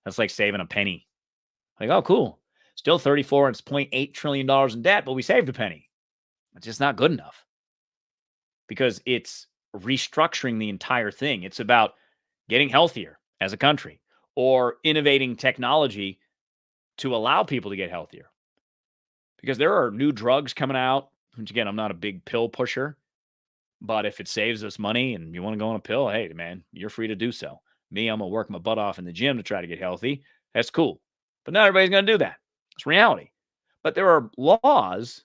That's like saving a penny. Like, oh, cool. Still 34 and it's $0.8 trillion in debt, but we saved a penny. It's just not good enough because it's restructuring the entire thing. It's about getting healthier as a country or innovating technology to allow people to get healthier. Because there are new drugs coming out, which again, I'm not a big pill pusher, but if it saves us money and you want to go on a pill, hey, man, you're free to do so. Me, I'm going to work my butt off in the gym to try to get healthy. That's cool. But not everybody's going to do that. It's reality. But there are laws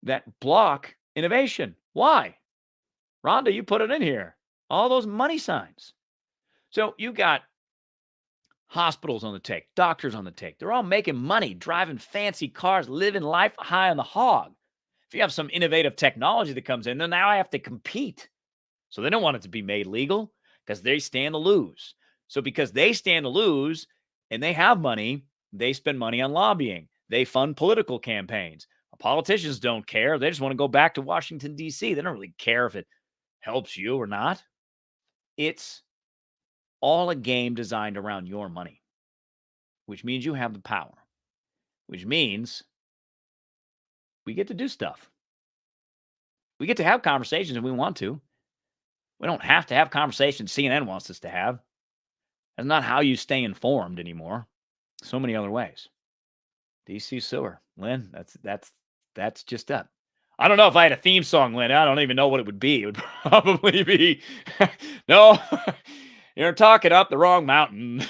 that block innovation. Why? Rhonda, you put it in here. All those money signs. So you got hospitals on the take, doctors on the take. They're all making money, driving fancy cars, living life high on the hog. If you have some innovative technology that comes in, then now I have to compete. So they don't want it to be made legal because they stand to lose. So because they stand to lose and they have money, they spend money on lobbying. They fund political campaigns. Politicians don't care. They just want to go back to Washington, D.C. They don't really care if it helps you or not. It's all a game designed around your money, which means you have the power, which means we get to do stuff. We get to have conversations if we want to. We don't have to have conversations CNN wants us to have. That's not how you stay informed anymore. So many other ways. DC sewer, Lynn. That's just that. I don't know if I had a theme song, Lynn. I don't even know what it would be. It would probably be no. You're talking up the wrong mountain.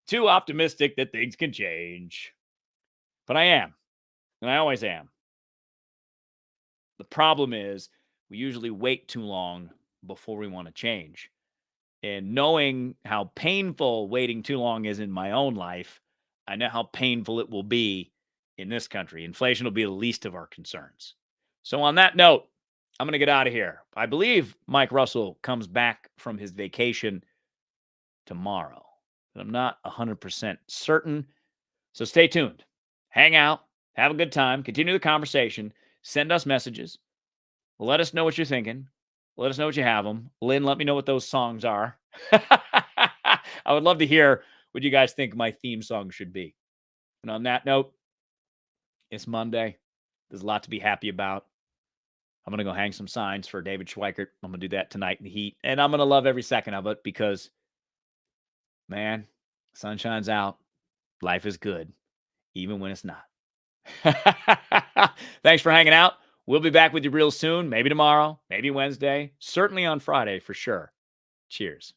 Too optimistic that things can change. But I am. And I always am. The problem is we usually wait too long before we want to change. And knowing how painful waiting too long is in my own life, I know how painful it will be in this country. Inflation will be the least of our concerns. So, on that note, I'm going to get out of here. I believe Mike Russell comes back from his vacation tomorrow, but I'm not 100% certain. So, stay tuned. Hang out. Have a good time. Continue the conversation. Send us messages. Let us know what you're thinking. Let us know what you have them. Lynn, let me know what those songs are. I would love to hear what you guys think my theme song should be. And on that note, it's Monday. There's a lot to be happy about. I'm going to go hang some signs for David Schweikert. I'm going to do that tonight in the heat. And I'm going to love every second of it because, man, sun shines out. Life is good, even when it's not. Thanks for hanging out. We'll be back with you real soon. Maybe tomorrow, maybe Wednesday, certainly on Friday for sure. Cheers.